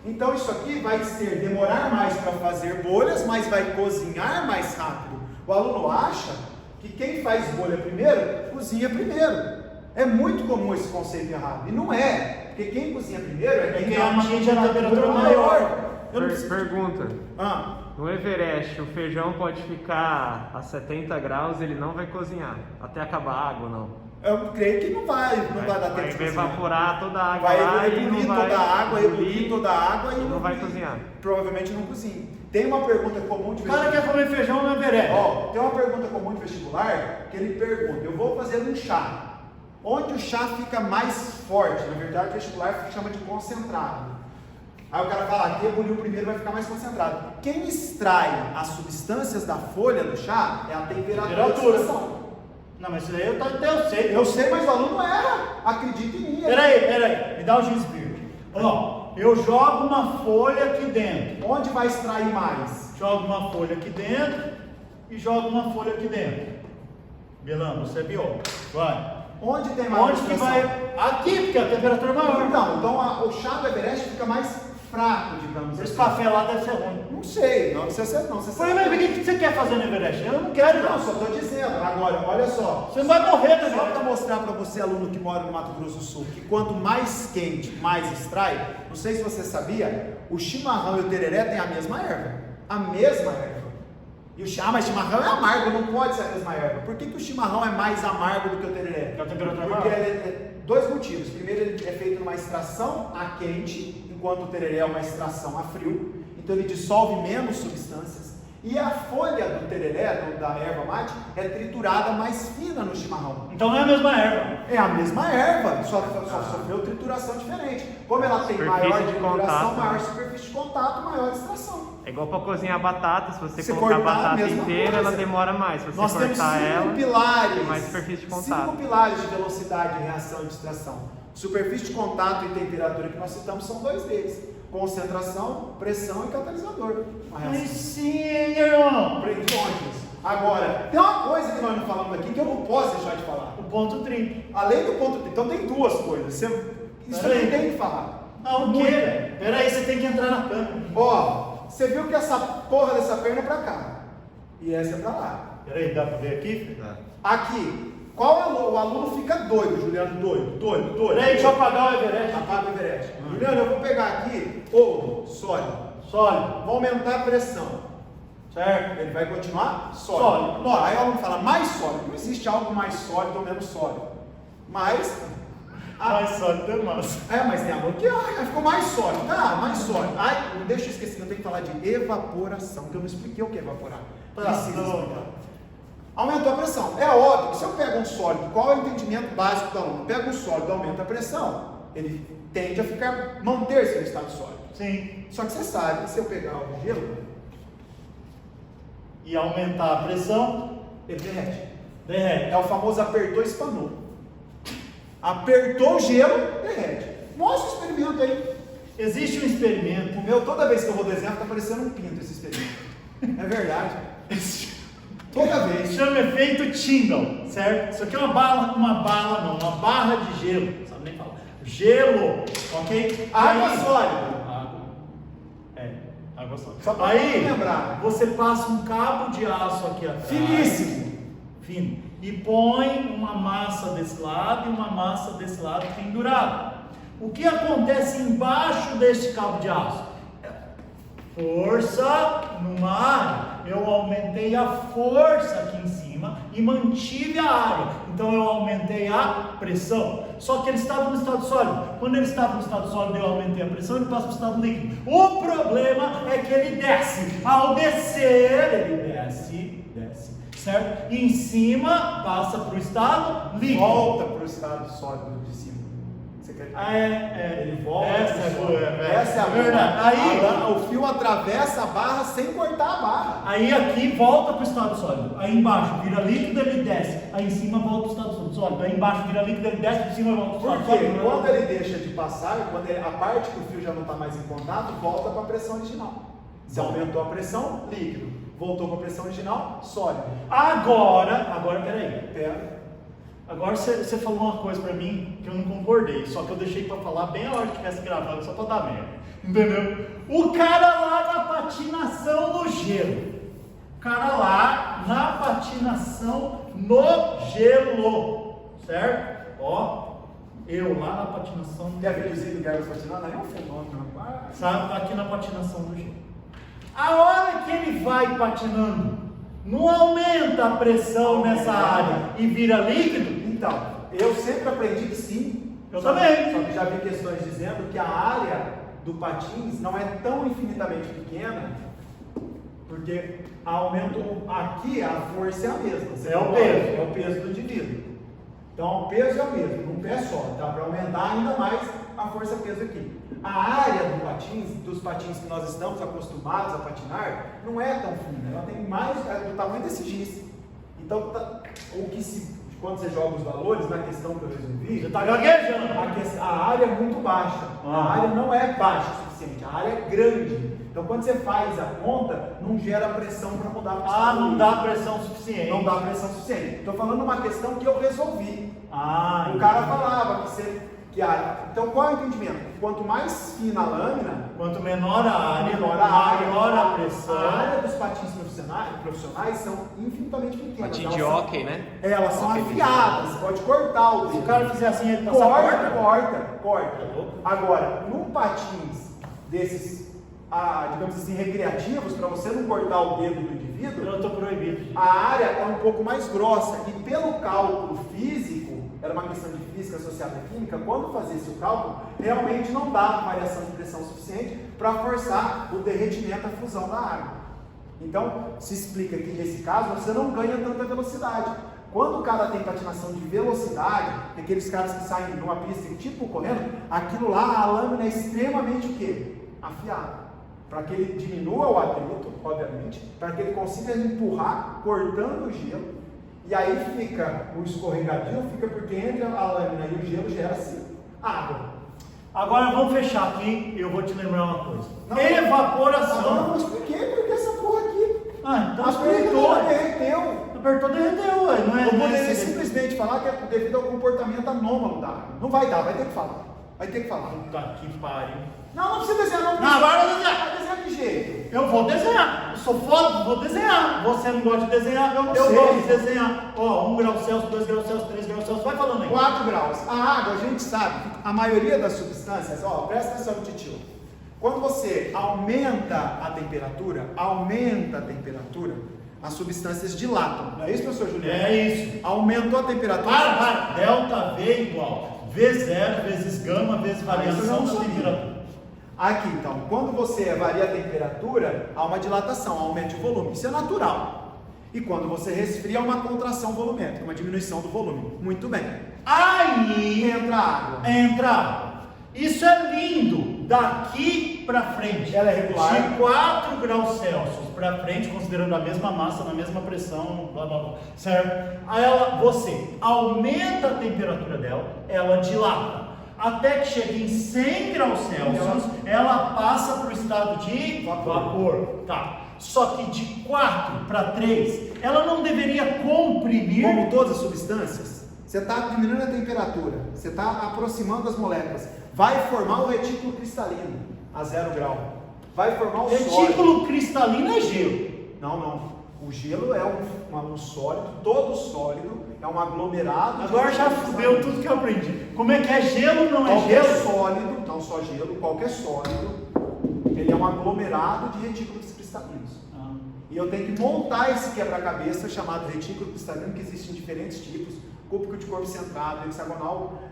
Então isso aqui vai demorar mais para fazer bolhas, mas vai cozinhar mais rápido. O aluno acha que quem faz bolha primeiro, cozinha primeiro. É muito comum esse conceito errado. E não é. Porque quem cozinha primeiro é quem tem uma atinge a temperatura maior. Eu não preciso... Pergunta. Ah, No Everest, o feijão pode ficar a 70 graus, ele não vai cozinhar, até acabar a água, não. eu creio que não vai dar tempo Vai de cozinhar. evaporar toda a água Vai lá e ebulir não vai toda a água, ebulir ebulir, toda a água e não vai cozinhar. Provavelmente não cozinha. Tem uma pergunta comum de O cara quer comer feijão no Everest. Ó, tem uma pergunta comum de vestibular que ele pergunta: eu vou fazer um chá. Onde o chá fica mais forte? Na verdade, o vestibular chama de concentrado. Aí o cara fala: aqui ebuliu primeiro, vai ficar mais concentrado. Quem extrai as substâncias da folha do chá é a temperatura. Não, mas isso aí eu sei. Eu sei, mas o aluno erra. Acredite em mim. Peraí. Me dá o giz verde. Ó, eu jogo uma folha aqui dentro. Onde vai extrair mais? Jogo uma folha aqui dentro e jogo uma folha aqui dentro. Belão, você é biólogo. Vai. Onde tem mais Onde que extração? vai? Aqui, porque a temperatura é maior. Então o chá do Everest fica mais fraco, digamos Esse assim. café lá deve ser ruim. Não sei, não precisa ser, não. Você Falei, mas o que você quer fazer no Everest? Eu não quero, Não, não. só estou dizendo. Agora, olha só. Você não vai morrer, né? Só para mostrar para você, aluno que mora no Mato Grosso do Sul, que quanto mais quente, mais extrai. Não sei se você sabia, o chimarrão e o tereré têm a mesma erva. A mesma erva. E o chá, mas chimarrão é amargo, não pode ser a mesma erva. Por que o chimarrão é mais amargo do que o tereré? Porque a temperatura é Porque maior. é dois motivos. Primeiro, ele é feito numa extração a quente, enquanto o tereré é uma extração a frio. Então ele dissolve menos substâncias. E a folha do tereré, da erva mate, é triturada mais fina no chimarrão. Então não é a mesma erva. É a mesma erva, só sofreu trituração diferente. Como ela tem Superfície maior de trituração, contato, maior né? superfície de contato, maior extração. É igual para cozinhar batata, se você Se colocar a cortar, a batata mesma inteira, coisa. ela demora mais. Se você Nós temos cortar ela, cinco pilares, tem mais superfície de contato. 5 pilares de velocidade, reação e distração. Superfície de contato e temperatura que nós citamos são 2 deles: concentração, pressão e catalisador. Aí sim, irmão. Onde? Agora, tem uma coisa que nós não falamos aqui que eu não posso deixar de falar. O ponto 30. Além do ponto 30, então tem duas coisas. Isso Peraí. não tem que falar. Não, o quê, velho? Peraí, você tem que entrar na câmera. Ó, você viu que essa porra dessa perna é pra cá e essa é pra lá. Peraí, dá pra ver aqui? Aqui, qual aluno? O aluno fica doido, Juliano, doido. Peraí, deixa eu apagar o Everest. Apaga o Everest. Juliano, eu vou pegar aqui ovo sólido. Sólido. Vou aumentar a pressão. Certo? Ele vai continuar sólido. Sólido. Não, aí o aluno fala mais sólido. Não existe algo mais sólido ou menos sólido. Mas. Mais sólido é massa. Mas tem aluno que ficou mais sólido. Mais sólido. Não deixa eu esquecer, eu tenho que falar de evaporação, que eu não expliquei o que é evaporar. Precisa explicar. Aumentou a pressão. É óbvio que se eu pego um sólido, qual é o entendimento básico do aluno? Pega um sólido, aumenta a pressão, ele tende a manter-se no estado sólido. Sim. Só que você sabe que se eu pegar o gelo, E aumentar a pressão, ele derrete. derrete. É o famoso apertou e espanou. Apertou o gelo, derrete. Mostra o experimento aí. Existe um experimento. O meu, toda vez que eu vou desenhar, fica parecendo um pinto esse experimento. É verdade. Toda vez. Chama efeito Tyndall, certo? Isso aqui é uma barra de gelo. Não sabe nem falar. Gelo, ok? Água Aí- sólida. Água sólida. Só pra Aí, lembrar. você passa um cabo de aço aqui atrás. Finíssimo. Fino. E põe uma massa desse lado e uma massa desse lado pendurada. O que acontece embaixo deste cabo de aço? Força numa área. Eu aumentei a força aqui em cima e mantive a área. Então eu aumentei a pressão. Só que ele estava no estado sólido. Quando ele estava no estado sólido, eu aumentei a pressão, ele passa para o estado líquido. O problema é que ele desce. Ao descer, ele desce, certo? E em cima passa para o estado líquido. Volta para o estado sólido de cima. Você quer... Ele volta. Essa é a verdade. Aí o fio atravessa a barra sem cortar a barra. Aí aqui volta para o estado sólido. Aí embaixo vira líquido, ele desce. Aí em cima volta para o estado sólido. Aí embaixo vira líquido, ele desce, por cima volta para o estado sólido. Porque quando ele deixa de passar, a parte que o fio já não está mais em contato, volta para a pressão original. Se aumentou a pressão, líquido. Voltou para a pressão original, sólido. Agora, peraí. Agora você falou uma coisa pra mim que eu não concordei, só que eu deixei pra falar bem a hora que estivesse gravando, só pra dar merda, entendeu? O cara lá na patinação no gelo, certo? Ó, eu lá na patinação no Quer ver o Garbos patinando? Aí é um fenômeno. Sabe, tá aqui na patinação no gelo. A hora que ele vai patinando, não aumenta a pressão nessa área e vira líquido? Então, eu sempre aprendi que sim. Eu também. Só que já vi questões dizendo que a área do patins não é tão infinitamente pequena, porque aumentou aqui, a força é a mesma. É o peso do indivíduo. Então, o peso é o mesmo, num pé só. Dá para aumentar ainda mais a força-peso aqui. A área dos patins que nós estamos acostumados a patinar, não é tão fina. Ela tem mais do tamanho desse giz. Então, quando você joga os valores, na questão que eu resolvi, você está gaguejando. A área é muito baixa. A área não é baixa o suficiente, a área é grande. Então, quando você faz a conta, não gera pressão para mudar o estado. Não dá pressão suficiente. Não dá pressão suficiente. Estou falando uma questão que eu resolvi. O cara falava então, qual é o entendimento? Quanto mais fina a lâmina, quanto menor a área, maior a pressão. A área dos patins profissionais são infinitamente pequenas. Patins de hóquei, né? Elas são afiadas, pode cortar o dedo. Se o cara fizer assim, ele passa corta. Agora, num patins desses, digamos assim, recreativos, para você não cortar o dedo do indivíduo, eu estou proibido. A área é um pouco mais grossa e pelo cálculo físico, era uma questão de física associada à química, quando fazia esse cálculo, realmente não dava variação de pressão suficiente para forçar o derretimento, a fusão da água. Então, se explica que nesse caso você não ganha tanta velocidade. Quando o cara tem patinação de velocidade, aqueles caras que saem numa pista tipo correndo, aquilo lá, a lâmina é extremamente o quê? Afiada. Para que ele diminua o atrito, obviamente, para que ele consiga empurrar, cortando o gelo. E aí fica o escorregadio, fica porque entre a lâmina e o gelo gera-se água. Agora vamos fechar aqui e eu vou te lembrar uma coisa. Evaporação. Mas por quê? Porque essa porra aqui. Então Apertou, derreteu. Não é? Eu poderia simplesmente falar que é devido ao comportamento anômalo da água. Não vai dar, vai ter que falar. Puta que pariu. Não precisa desenhar, não. Agora eu vou desenhar. Vai desenhar de jeito. Eu vou desenhar. Eu sou foda, vou desenhar. Você não gosta de desenhar? Eu sei. gosto de desenhar. 1 grau Celsius, 2 graus Celsius, 3 graus Celsius. Vai falando aí. 4 graus. A água, a gente sabe, a maioria das substâncias, presta atenção no titio. Quando você aumenta a temperatura, as substâncias dilatam. Não é isso, professor Juliano? É isso. Aumentou a temperatura. Para. Delta V igual V0 vezes gama vezes variação da temperatura. Aqui, então, quando você varia a temperatura, há uma dilatação, aumenta o volume. Isso é natural. E quando você resfria, há uma contração volumétrica, uma diminuição do volume. Muito bem. Aí entra água. Isso é lindo. Daqui para frente. Ela é regular. De 4 graus Celsius para frente, considerando a mesma massa, na mesma pressão, blá blá blá. Certo? Aí você aumenta a temperatura dela, ela dilata. Até que chegue em 100 graus Celsius, ela passa para o estado de vapor. Tá. Só que de 4 para 3, ela não deveria comprimir. Como todas as substâncias, você está diminuindo a temperatura, você está aproximando as moléculas. Vai formar o retículo cristalino a 0 grau. Vai formar o retículo cristalino é gelo. Não. O gelo é um sólido, todo sólido é um aglomerado. Agora já fudeu tudo que eu aprendi. Como é que é gelo? Não é qualquer gelo? Sólido, não só gelo, qualquer sólido, ele é um aglomerado de retículos cristalinos. E eu tenho que montar esse quebra-cabeça chamado retículo cristalino, que existem diferentes tipos: cúbico de corpo centrado, hexagonal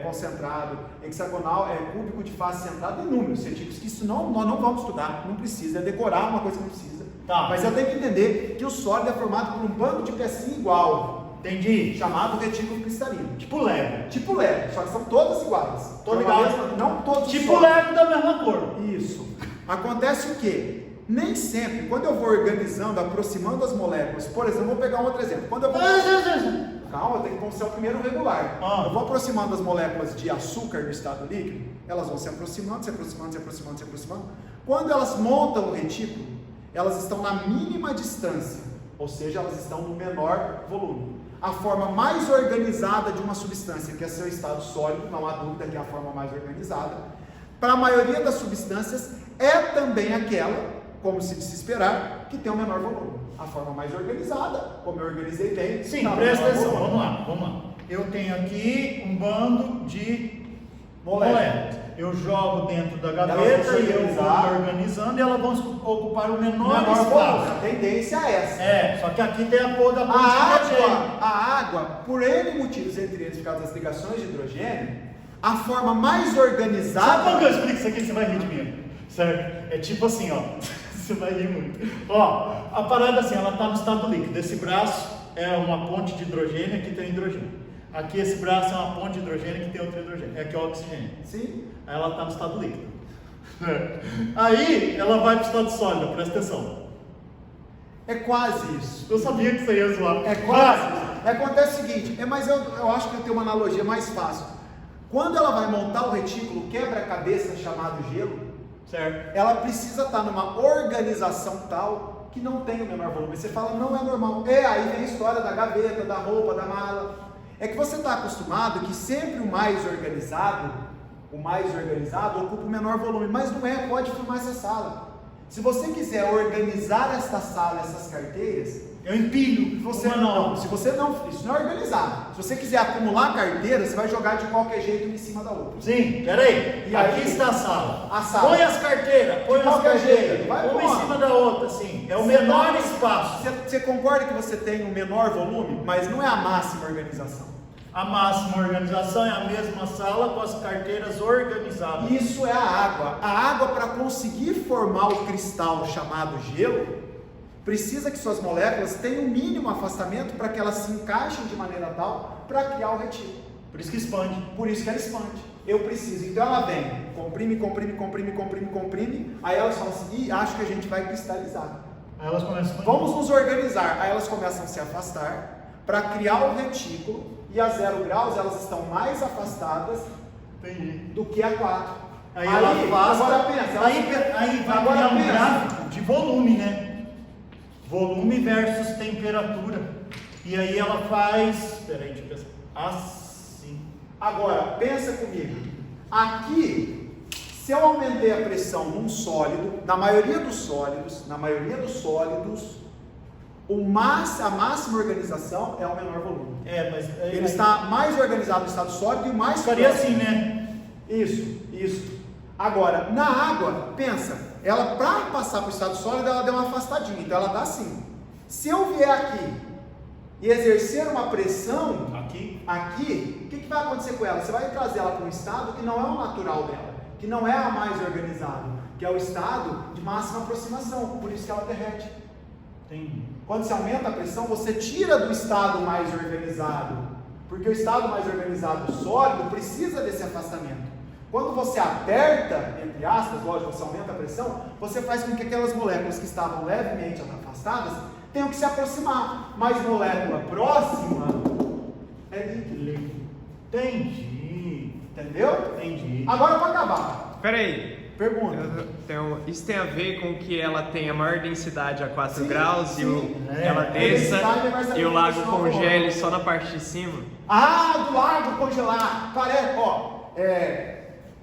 concentrado, hexagonal cúbico de face centrada, inúmeros retículos, que isso nós não vamos estudar, não precisa, é decorar uma coisa que não precisa. Tá. Mas eu tenho que entender que o sólido é formado por um bando de pecinhas igual, Entendi. chamado retículo cristalino. Tipo Lego. Tipo Lego, só que são todas iguais. Tô ligado. Não todos Tipo sólidos. Lego da mesma cor. Isso. Acontece o quê? Nem sempre, quando eu vou organizando, aproximando as moléculas, por exemplo, vou pegar um outro exemplo. Quando eu vou... Calma, eu tenho que ser o primeiro regular. Eu vou aproximando as moléculas de açúcar no estado líquido, elas vão se aproximando, se aproximando, se aproximando, se aproximando. Quando elas montam o retículo, elas estão na mínima distância, ou seja, elas estão no menor volume. A forma mais organizada de uma substância, que é seu estado sólido, não há dúvida que é a forma mais organizada, para a maioria das substâncias, é também aquela, como se esperar, que tem o menor volume. A forma mais organizada, como eu organizei bem. Sim, presta atenção, vamos lá. Eu tenho aqui um bando de moléculas. Eu jogo dentro da gaveta e eu vou organizando e elas vão ocupar o menor espaço. A tendência é essa. Só que aqui tem a cor da A água, por N motivos, entre eles, por causa das ligações de hidrogênio, a forma mais organizada... Sabe quando eu explico isso aqui, você vai rir de mim, certo? É tipo assim, ó, você vai rir muito. Ó, a parada assim, ela está no estado líquido. Esse braço é uma ponte de hidrogênio que tem hidrogênio. Aqui esse braço é uma ponte de hidrogênio que tem outro hidrogênio. Aqui é o oxigênio. Sim. Aí ela está no estado líquido. Aí ela vai para o estado sólido, presta atenção. É quase isso. Eu sabia que você ia zoar. É quase. Acontece o seguinte, mas eu acho que eu tenho uma analogia mais fácil. Quando ela vai montar o retículo quebra-cabeça chamado gelo, certo, ela precisa estar numa organização tal que não tem o menor volume. Você fala, não é normal. Aí vem a história da gaveta, da roupa, da mala. É que você está acostumado que sempre o mais organizado ocupa o menor volume, mas não é, pode formar essa sala. Se você quiser organizar esta sala, essas carteiras, eu empilho. Você não, se você não, isso não é organizado. Se você quiser acumular carteira, você vai jogar de qualquer jeito em cima da outra. Sim, peraí. E aqui aí, está a sala. A sala. Põe as carteiras, Vai uma em cima da outra, assim. É o menor espaço. Você concorda que você tem um menor volume, mas não é a máxima organização? A máxima organização é a mesma sala com as carteiras organizadas. Isso é a água. A água, para conseguir formar o cristal chamado gelo, precisa que suas moléculas tenham um mínimo afastamento para que elas se encaixem de maneira tal para criar o retículo. Por isso que expande. Por isso que ela expande. Eu preciso. Então ela vem, comprime, aí elas falam assim, acho que a gente vai cristalizar. Aí elas começam a expandir. Vamos nos organizar. Aí elas começam a se afastar para criar o retículo, e a 0 graus elas estão mais afastadas do que a 4. Aí ela afasta. Agora pensa. Aí vai criar um gráfico de volume, né? Volume versus temperatura. E aí ela faz. Peraí, deixa eu pensar. Assim. Agora, pensa comigo. Aqui, se eu aumentei a pressão num sólido, na maioria dos sólidos, a máxima organização é o menor volume. Mas ele está mais organizado no estado sólido e o mais ficaria assim, né? Isso. Agora, na água, pensa, ela para passar para o estado sólido, ela deu uma afastadinha, então ela está assim. Se eu vier aqui e exercer uma pressão aqui, o que vai acontecer com ela? Você vai trazer ela para um estado que não é o natural dela, que não é a mais organizada, que é o estado de máxima aproximação, por isso que ela derrete. Entendi. Quando você aumenta a pressão, você tira do estado mais organizado, porque o estado mais organizado sólido precisa desse afastamento. Quando você aperta, entre aspas, lógico, você aumenta a pressão, você faz com que aquelas moléculas que estavam levemente afastadas tenham que se aproximar. Mas molécula próxima é líquido. Entendi. Entendeu? Entendi. Agora para acabar. Peraí. Pergunta. Então, isso tem a ver com que ela tenha maior densidade a 4 Sim, graus sim. ela desça e o lago congele só na parte de cima? Do lago congelar. Parece,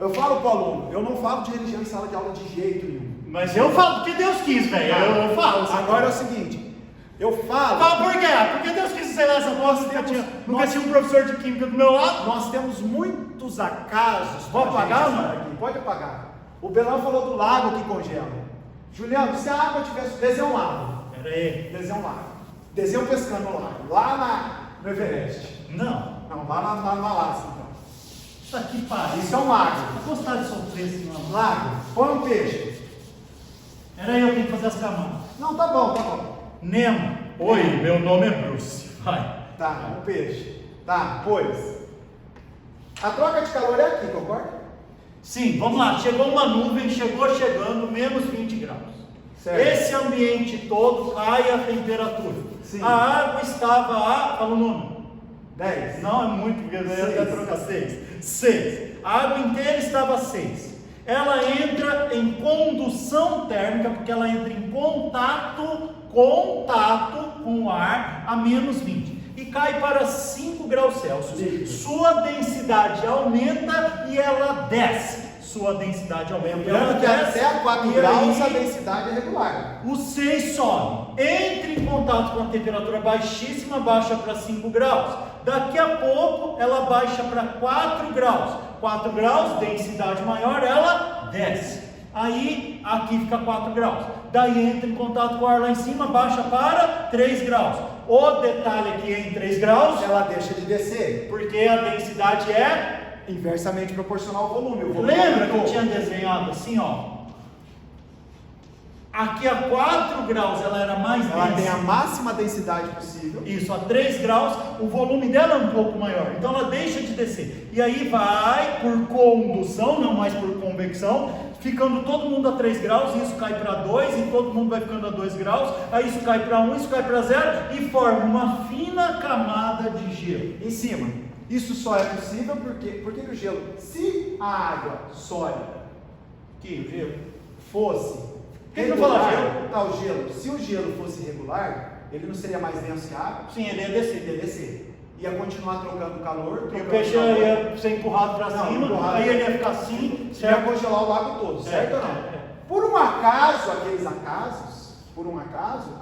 eu falo pro aluno, eu não falo de religião em sala de aula de jeito nenhum. Mas eu falo porque Deus quis, velho. Eu falo. Agora é o seguinte, eu falo. Fala por quê? Porque Deus quis ensinar essa bosta. Nunca tinha um professor de química do meu lado. Nós temos muitos acasos. Vou apagar, mano? Pode apagar. O Belão falou do lago que congela. Juliano, se a água tivesse. Desenha um lago. Pera aí. Desenha um lago. Desenha um pescando no lago. Lá no Everest. Não. Não, lá na Alasca, então. Isso aqui parece. Isso é um lago. Eu gostaria de sofrer esse nome. Lago. Põe um peixe. Pera aí, eu tenho que fazer as camadas. Não, tá bom, tá bom. Nemo. Oi, meu nome é Bruce. Vai. Tá, um peixe. Tá, pois. A troca de calor é aqui, concorda? Sim, vamos lá. Chegou uma nuvem, chegando, menos 20 graus. Certo. Esse ambiente todo cai a temperatura. Sim. A água estava a. Fala o número. 10. Não é muito, porque eu ia até trocar 6. 6. A água inteira estava 6. Ela entra em condução térmica, porque ela entra em contato com o ar a menos 20. E cai para 5 graus Celsius. Sua densidade aumenta e ela desce. Sua densidade aumenta e ela Lembrando que desce. até 4 E graus a aí, densidade é regular. o 6 sobe, entra em contato com a temperatura baixíssima, baixa para 5 graus. Daqui a pouco ela baixa para 4 graus. 4 graus, densidade maior, ela desce. Aí aqui fica 4 graus. Daí entra em contato com o ar lá em cima, baixa para 3 graus. O detalhe aqui é em 3 graus, Ela deixa de descer. porque a densidade é. Inversamente proporcional ao volume. O volume Lembra que eu aumentou. tinha desenhado assim, ó? Aqui a 4 graus ela era mais Ela tem a densa. máxima densidade possível. Isso, a 3 graus o volume dela é um pouco maior, então ela deixa de descer. E aí vai por condução, não mais por convecção, ficando todo mundo a 3 graus, isso cai para 2 e todo mundo vai ficando a 2 graus, aí isso cai para 1, isso cai para 0 e forma uma fina camada de gelo. Em cima. Isso só é possível porque o gelo, se a água sólida Que gelo? fosse Por que não fala gelo? tá, o gelo, se o gelo fosse regular, ele não seria mais denso que a água? Sim, ele ia descer. Ele ia descer. Ia continuar trocando calor, E o trocando peixe calor. ia ser empurrado para Não, cima, empurrado. aí ele ia ficar assim, Ia certo? congelar o lago todo, certo ou não? é. Por um acaso, aqueles acasos,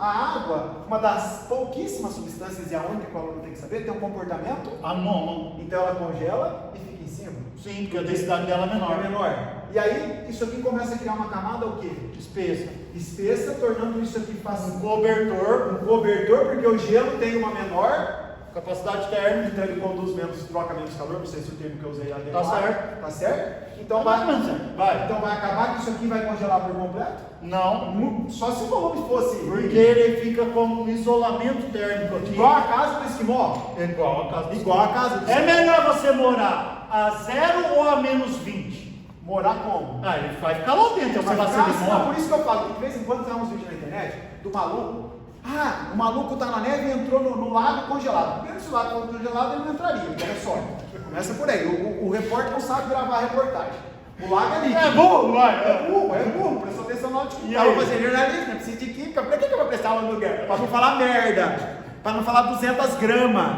a água, uma das pouquíssimas substâncias e a única que o aluno tem que saber, tem um comportamento, Anômalo. então ela congela e fica em cima. Sim, porque a densidade dela é menor. É menor. E aí, isso aqui começa a criar uma camada o quê? Espessa. Espessa, tornando isso aqui Um cobertor, um cobertor, porque o gelo tem uma menor, capacidade térmica. então ele conduz menos, troca menos calor, não sei se o termo que eu usei é adequado. Tá certo. Tá certo? Então Vai, vai, vai. então vai acabar que isso aqui vai congelar por completo? Não, Só se o volume fosse porque ele fica com um isolamento térmico aqui. igual a casa do Esquimó. Igual a casa do Igual a casa do É Esquimó. melhor você morar a 0 ou a menos 20? Morar como? Ah, ele vai ficar lá dentro, você vai ser Não, limão. por isso que eu falo que de vez em quando tem uns vídeos na internet do maluco. Ah, o maluco tá na neve e entrou no lago congelado. Primeiro, se o lago fosse congelado, ele não entraria, então é sorte. Começa por aí. O repórter não sabe gravar a reportagem. O lago é líquido. É burro, vai. É burro, prestou atenção na aula de E química. aí? Eu vou fazer jornalismo, não precisa de química. Pra que eu vou prestar aula no lugar? Pra não falar merda. Pra não falar 200 gramas.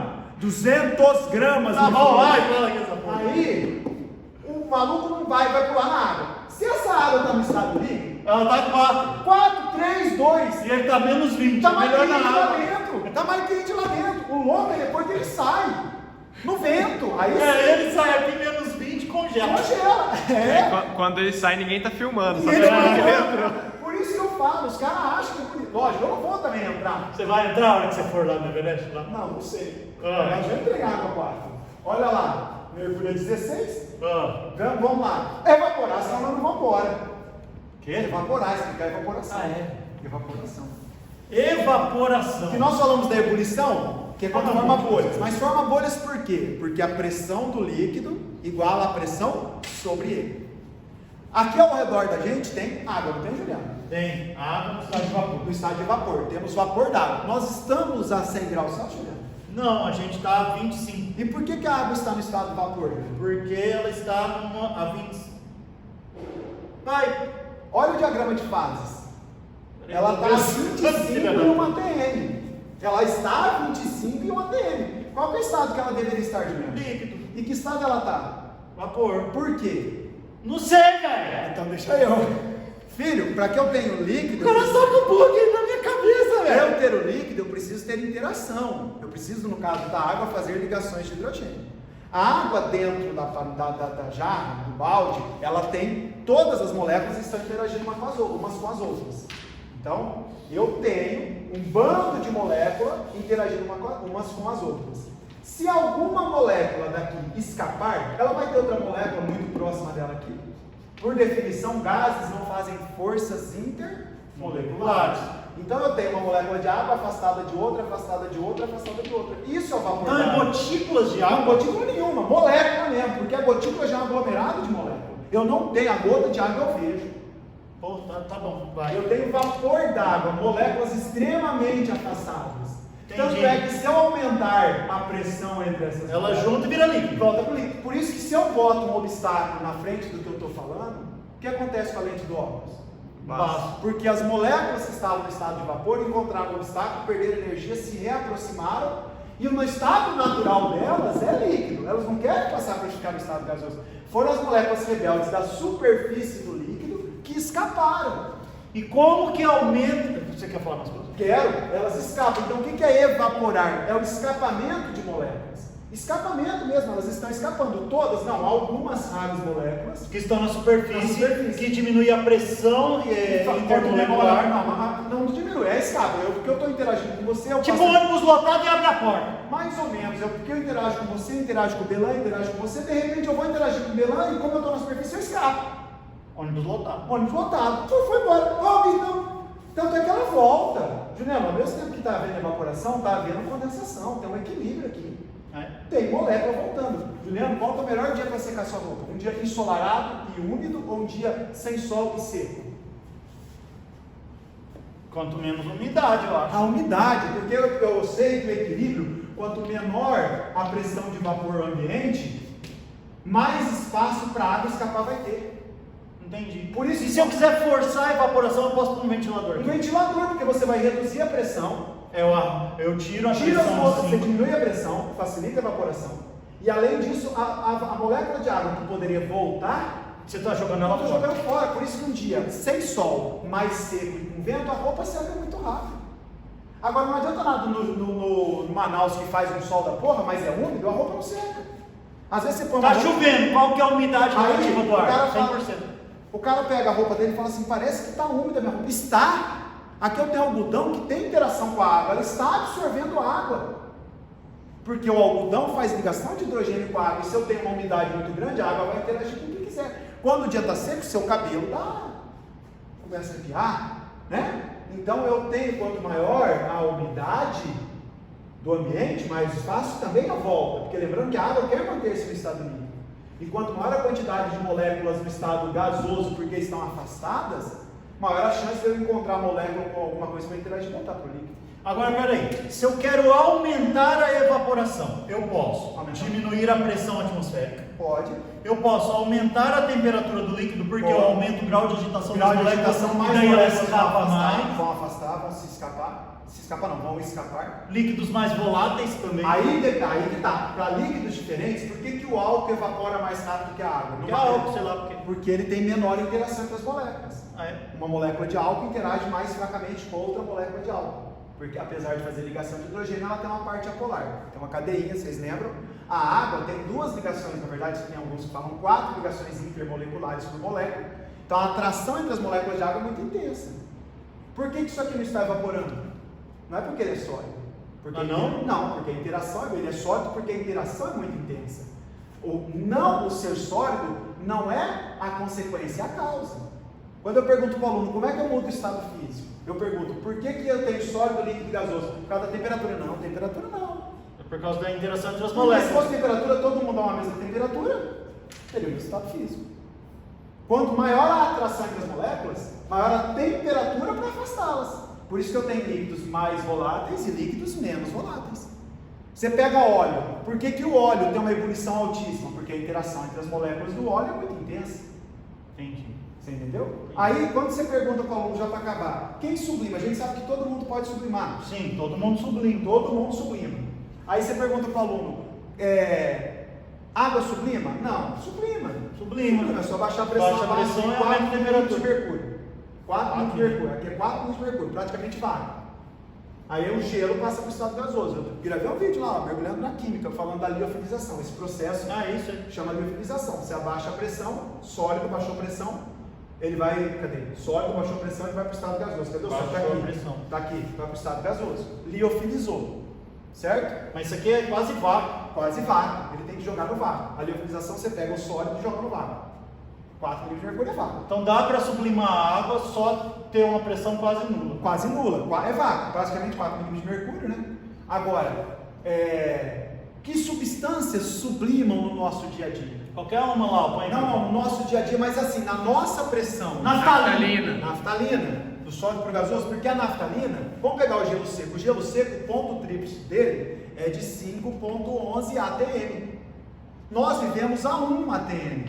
200 gramas. Tá meu bom, filho. vai, fala aqui essa porra. Aí, o maluco não vai pular na água. Se essa água está no estado líquido, Ela tá 4. 4, 3, 2, E ele tá menos 20. tá mais melhor quente na lá água. dentro. Tá mais quente lá dentro. O longo é depois que ele sai. No vento. Aí Ele sai aqui menos 20 e congela. congela. É. Quando ele sai, ninguém tá filmando, só E tá ele vendo não que ele entra. entrou. Por isso que eu falo, os caras acham que é bonito. Lógico, eu não vou também entrar. Você vai entrar a hora que você for lá no Everest? Lá? Não sei. Ah. Mas eu entrei água 4. Olha lá. Mercúrio é 16. Ah. Vamos lá. Evaporar, senão nós não vamos embora. Que? Evaporar, explicar evaporação. Ah, é? Evaporação. Evaporação. Que nós falamos da ebulição, que é quando forma bolhas. Mas forma bolhas por quê? Porque a pressão do líquido iguala a pressão sobre ele. Aqui ao redor da gente tem água, não tem, Juliano? Tem água no estado de vapor. No estado de vapor. Temos vapor d'água. Nós estamos a 100 graus Celsius, Juliano? Não, a gente está a 25. E por que a água está no estado de vapor? Porque ela está a 20. Vai. Olha o diagrama de fases. Ela está a 25 e uma TM. Ela está a 25 e uma TM. Qual que é o estado que ela deveria estar, Juliano? Líquido. E que estado ela está? Vapor. Por quê? Não sei, velho. Então deixa eu. Filho, para que eu tenha o líquido, O cara só com um bug na minha cabeça, para velho. eu ter o líquido, eu preciso ter interação. Eu preciso, no caso da água, fazer ligações de hidrogênio. A água dentro da jarra, do balde, ela tem todas as moléculas estão interagindo umas com as outras. Então, eu tenho um bando de moléculas interagindo umas com as outras. Se alguma molécula daqui escapar, ela vai ter outra molécula muito próxima dela aqui. Por definição, gases não fazem forças intermoleculares. Então eu tenho uma molécula de água afastada de outra, afastada de outra, afastada de outra. Isso é o vapor Não, d'água. gotículas de Não, água. gotícula nenhuma, molécula mesmo, porque a gotícula já é um aglomerado de molécula. Eu não tenho a gota de água, eu vejo. Pô, tá bom, vai. Eu tenho vapor d'água, moléculas extremamente afastadas. Entendi. Tanto é que se eu aumentar a pressão entre essas Ela moléculas, junta e vira líquido. volta para o líquido. Por isso que se eu boto um obstáculo na frente do que eu estou falando, o que acontece com a lente do óculos? Passa. Porque as moléculas que estavam no estado de vapor encontraram o obstáculo, perderam energia, se reaproximaram, e no estado natural delas é líquido. Elas não querem passar para ficar no estado gasoso. Foram as moléculas rebeldes da superfície do líquido que escaparam. E como que aumenta? Você quer falar mais coisas? Quero, elas escapam. Então o que é evaporar? É o escapamento de moléculas. Escapamento mesmo, elas estão escapando. Todas, não, algumas raras moléculas. Que estão na superfície, Na superfície. que diminui a pressão intermolecular. Não diminui, é escapa. Porque eu estou interagindo com você. Eu Tipo passo- ônibus lotado e abre a porta. Mais ou menos, porque eu interajo com você, interajo com o Belan, interajo com você, de repente eu vou interagir com o Belan e como eu estou na superfície eu escapo. Ônibus lotado. Ônibus lotado, foi embora. Então, tanto é que ela volta. Juliano, ao mesmo tempo que está havendo evaporação, está havendo condensação, tem um equilíbrio aqui. Tem molécula voltando. Juliano, qual é o melhor dia para secar sua roupa? Um dia ensolarado e úmido ou um dia sem sol e seco? Quanto menos umidade, eu acho. A umidade, porque eu sei que o equilíbrio, quanto menor a pressão de vapor ambiente, mais espaço para a água escapar vai ter. Entendi. Por isso E que se eu quiser forçar a evaporação, eu posso pôr um ventilador. um ventilador, porque você vai reduzir a pressão, Eu tiro a tira as pressão moças, você assim. diminui a pressão, facilita a evaporação. E além disso, a molécula de água que poderia voltar, Você está jogando ela ela está fora. jogando fora. Por isso que um dia sem sol, mais seco e com vento, a roupa seca muito rápido. Agora não adianta nada no Manaus que faz um sol da porra, mas é úmido, a roupa não seca. Às vezes você põe uma Tá roupa- chovendo, qual que é a umidade Aí, relativa do o cara ar? fala- 100%. O cara pega a roupa dele e fala assim, parece que está úmida a minha roupa. Está! Aqui eu tenho algodão que tem interação com a água, ela está absorvendo a água. Porque o algodão faz ligação de hidrogênio com a água, e se eu tenho uma umidade muito grande, a água vai interagir com o que quiser. Quando o dia está seco, seu cabelo começa a arrepiar, né? Então eu tenho, quanto maior a umidade do ambiente, mais espaço, também a volta. Porque lembrando que a água quer manter-se no estado líquido. E quanto maior a quantidade de moléculas no estado gasoso, porque estão afastadas, maior a chance de eu encontrar molécula com alguma coisa para interagir e voltar para o líquido. Agora, peraí, se eu quero aumentar a evaporação, eu posso Aumentar. diminuir a pressão atmosférica, Pode. eu posso aumentar a temperatura do líquido, porque eu Pode. aumento o grau de agitação Grau das de moléculas, agitação, e mais daí ela moléculas escapa mais. vão afastar, vão se escapar. Se escapar não, vão escapar. Líquidos mais voláteis também. Aí que tá. Para líquidos diferentes, por que o álcool evapora mais rápido que a água? Que é álcool, sei lá por quê. Porque ele tem menor interação entre as moléculas. Ah, é? Uma molécula de álcool interage mais fracamente com outra molécula de álcool. Porque apesar de fazer ligação de hidrogênio, ela tem uma parte apolar. Tem uma cadeinha, vocês lembram? A água tem duas ligações, na verdade, tem alguns que falam 4 ligações intermoleculares por molécula. Então a atração entre as moléculas de água é muito intensa. Por que isso aqui não está evaporando? Não é porque ele é sólido. Porque não, porque a interação ele é sólido porque a interação é muito intensa. O ser sólido não é a consequência, é a causa. Quando eu pergunto para o aluno como é que eu mudo o estado físico, eu pergunto por que eu tenho sólido, líquido e gasoso? Por causa da temperatura? Não, temperatura não. É por causa da interação entre as Porque se moléculas. fosse temperatura, todo mundo a uma mesma temperatura, teria um estado físico. Quanto maior a atração entre as moléculas, maior a temperatura para afastá-las. Por isso que eu tenho líquidos mais voláteis e líquidos menos voláteis. Você pega óleo. Por que o óleo tem uma ebulição altíssima? Porque a interação entre as moléculas do óleo é muito intensa. Entendi. Você entendeu? Aí, quando você pergunta para o aluno já para acabar, quem sublima? A gente sabe que todo mundo pode sublimar. Sim, todo mundo sublima. Todo mundo sublima. Aí você pergunta para o aluno, água sublima? Não, sublima. Sublima. É só baixar a pressão. Baixa a pressão e aumenta a temperatura. de mercúrio. 4 minutos de mercúrio. Aqui é 4 minutos de mercúrio, praticamente vaga. Aí o gelo passa para o estado gasoso. Eu gravei um vídeo lá, mergulhando na química, falando da liofilização. Esse processo Ah, isso é. chama liofilização. Você abaixa a pressão, sólido, baixou a pressão, ele vai, cadê? Sólido, baixou a pressão, ele vai para o estado gasoso. Cadê o sólido? Está Baixou a aqui. pressão. Está aqui, vai para o estado gasoso. Liofilizou, certo? Mas isso aqui é quase vácuo. Quase vácuo, ele tem que jogar no vácuo. A liofilização você pega o sólido e joga no vácuo. 4 milímetros de mercúrio é vácuo. Então dá para sublimar a água só ter uma pressão quase nula. Quase nula, é vácuo, praticamente 4 milímetros de mercúrio, né? Agora, que substâncias sublimam no nosso dia a dia? Qualquer uma lá, põe aqui. Não, no nosso dia a dia, mas assim, na nossa pressão. Naftalina. Naftalina, do sólido para o gasoso, porque a naftalina, vamos pegar o gelo seco. O gelo seco, o ponto tríplice dele é de 5,11 atm. Nós vivemos a 1 atm.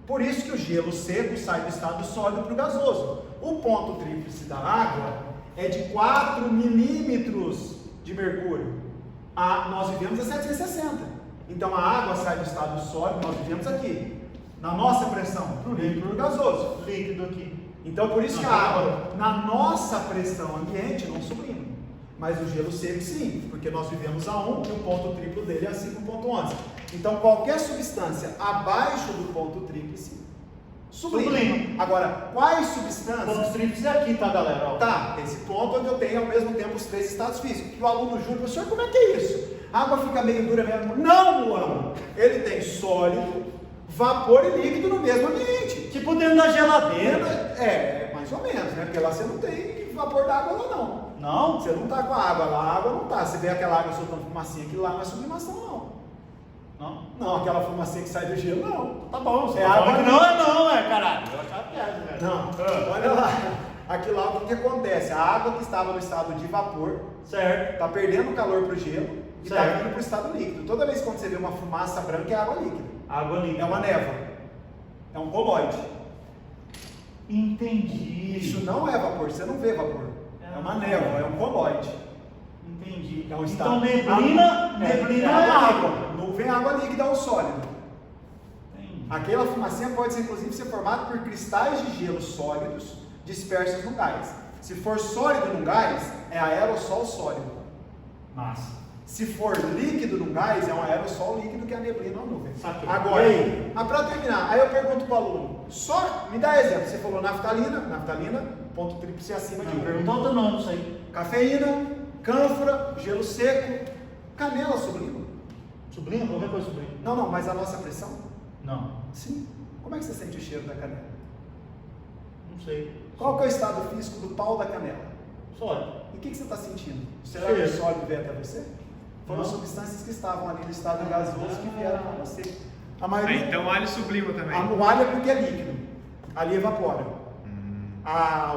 Por isso que o gelo seco sai do estado sólido para o gasoso. O ponto tríplice da água é de 4 milímetros de mercúrio. Nós vivemos a 760. Então a água sai do estado sólido, nós vivemos aqui. Na nossa pressão, para o líquido e para o gasoso. Líquido aqui. Então por isso que a água, na nossa pressão ambiente, não sublima. Mas o gelo seco sim, porque nós vivemos a 1 e o ponto triplo dele é a 5,11. Então qualquer substância abaixo do ponto tríplice sublima. Agora, quais substâncias? O ponto tríplice é aqui, tá, galera? Ó. Tá, esse ponto onde eu tenho ao mesmo tempo os 3 estados físicos. Que o aluno jura, professor, como é que é isso? A água fica meio dura mesmo? Não, Luan! Ele tem sólido, vapor e líquido no mesmo ambiente. Tipo dentro da geladeira. Mais ou menos, né? Porque lá você não tem vapor d'água lá não. Não? Você não tá com a água lá, a água não tá. Você vê aquela água soltando fumacinha, aquilo lá não é sublimação não. Não? Não, aquela fumacinha que sai do gelo, não. Tá bom, você É tá água falando que não, caralho. Eu achava que era, velho. Não, olha lá. Aqui lá o que acontece? A água que estava no estado de vapor Certo. está perdendo calor para o gelo e está Certo. vindo para o estado líquido. Toda vez que você vê uma fumaça branca é água líquida. Água líquida. É uma névoa. É um coloide. Entendi. Isso não é vapor, você não vê vapor. É uma névoa, é um coloide. Entendi. É um estado. Então neblina é água. Nuvem é água líquida ou sólida. Entendi. Aquela fumacinha pode ser, inclusive ser formada por cristais de gelo sólidos dispersos no gás. Se for sólido no gás, é aerossol sólido. Massa. Se for líquido no gás, é um aerossol líquido que é a neblina ou nuvem. Saquei. Agora, E aí? para terminar, aí eu pergunto para o aluno, só me dá exemplo. Você falou naftalina, ponto tríplice acima de Não, pergunta outro nome isso aí. cafeína, cânfora, gelo seco, canela sublima. Sublima? Qualquer coisa sublima. Não, mas a nossa pressão? Não. Sim. Como é que você sente o cheiro da canela? Não sei. Qual que é o estado físico do pau da canela? Sólido. E o que você está sentindo? Será Cheiro. que o sólido veio até você? Foram Não. substâncias que estavam ali no estado gasoso que vieram para você. A maioria... Então o alho sublima também. O alho é porque é líquido. Ali evapora.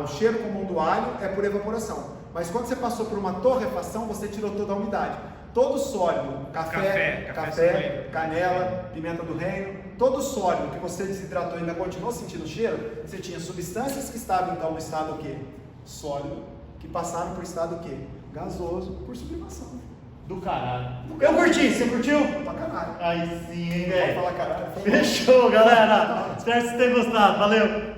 O cheiro comum do alho é por evaporação. Mas quando você passou por uma torrefação, você tirou toda a umidade. Todo sólido, café, sublime. canela, pimenta do reino, todo sólido que você desidratou e ainda continuou sentindo o cheiro, você tinha substâncias que estavam então no estado o quê? Sólido, que passaram por estado o quê? Gasoso, por sublimação. Do caralho. Eu curti, você curtiu? Pra caralho. Aí sim, hein, Pode velho. falar caralho. Fechou, galera. Espero que vocês tenham gostado. Valeu.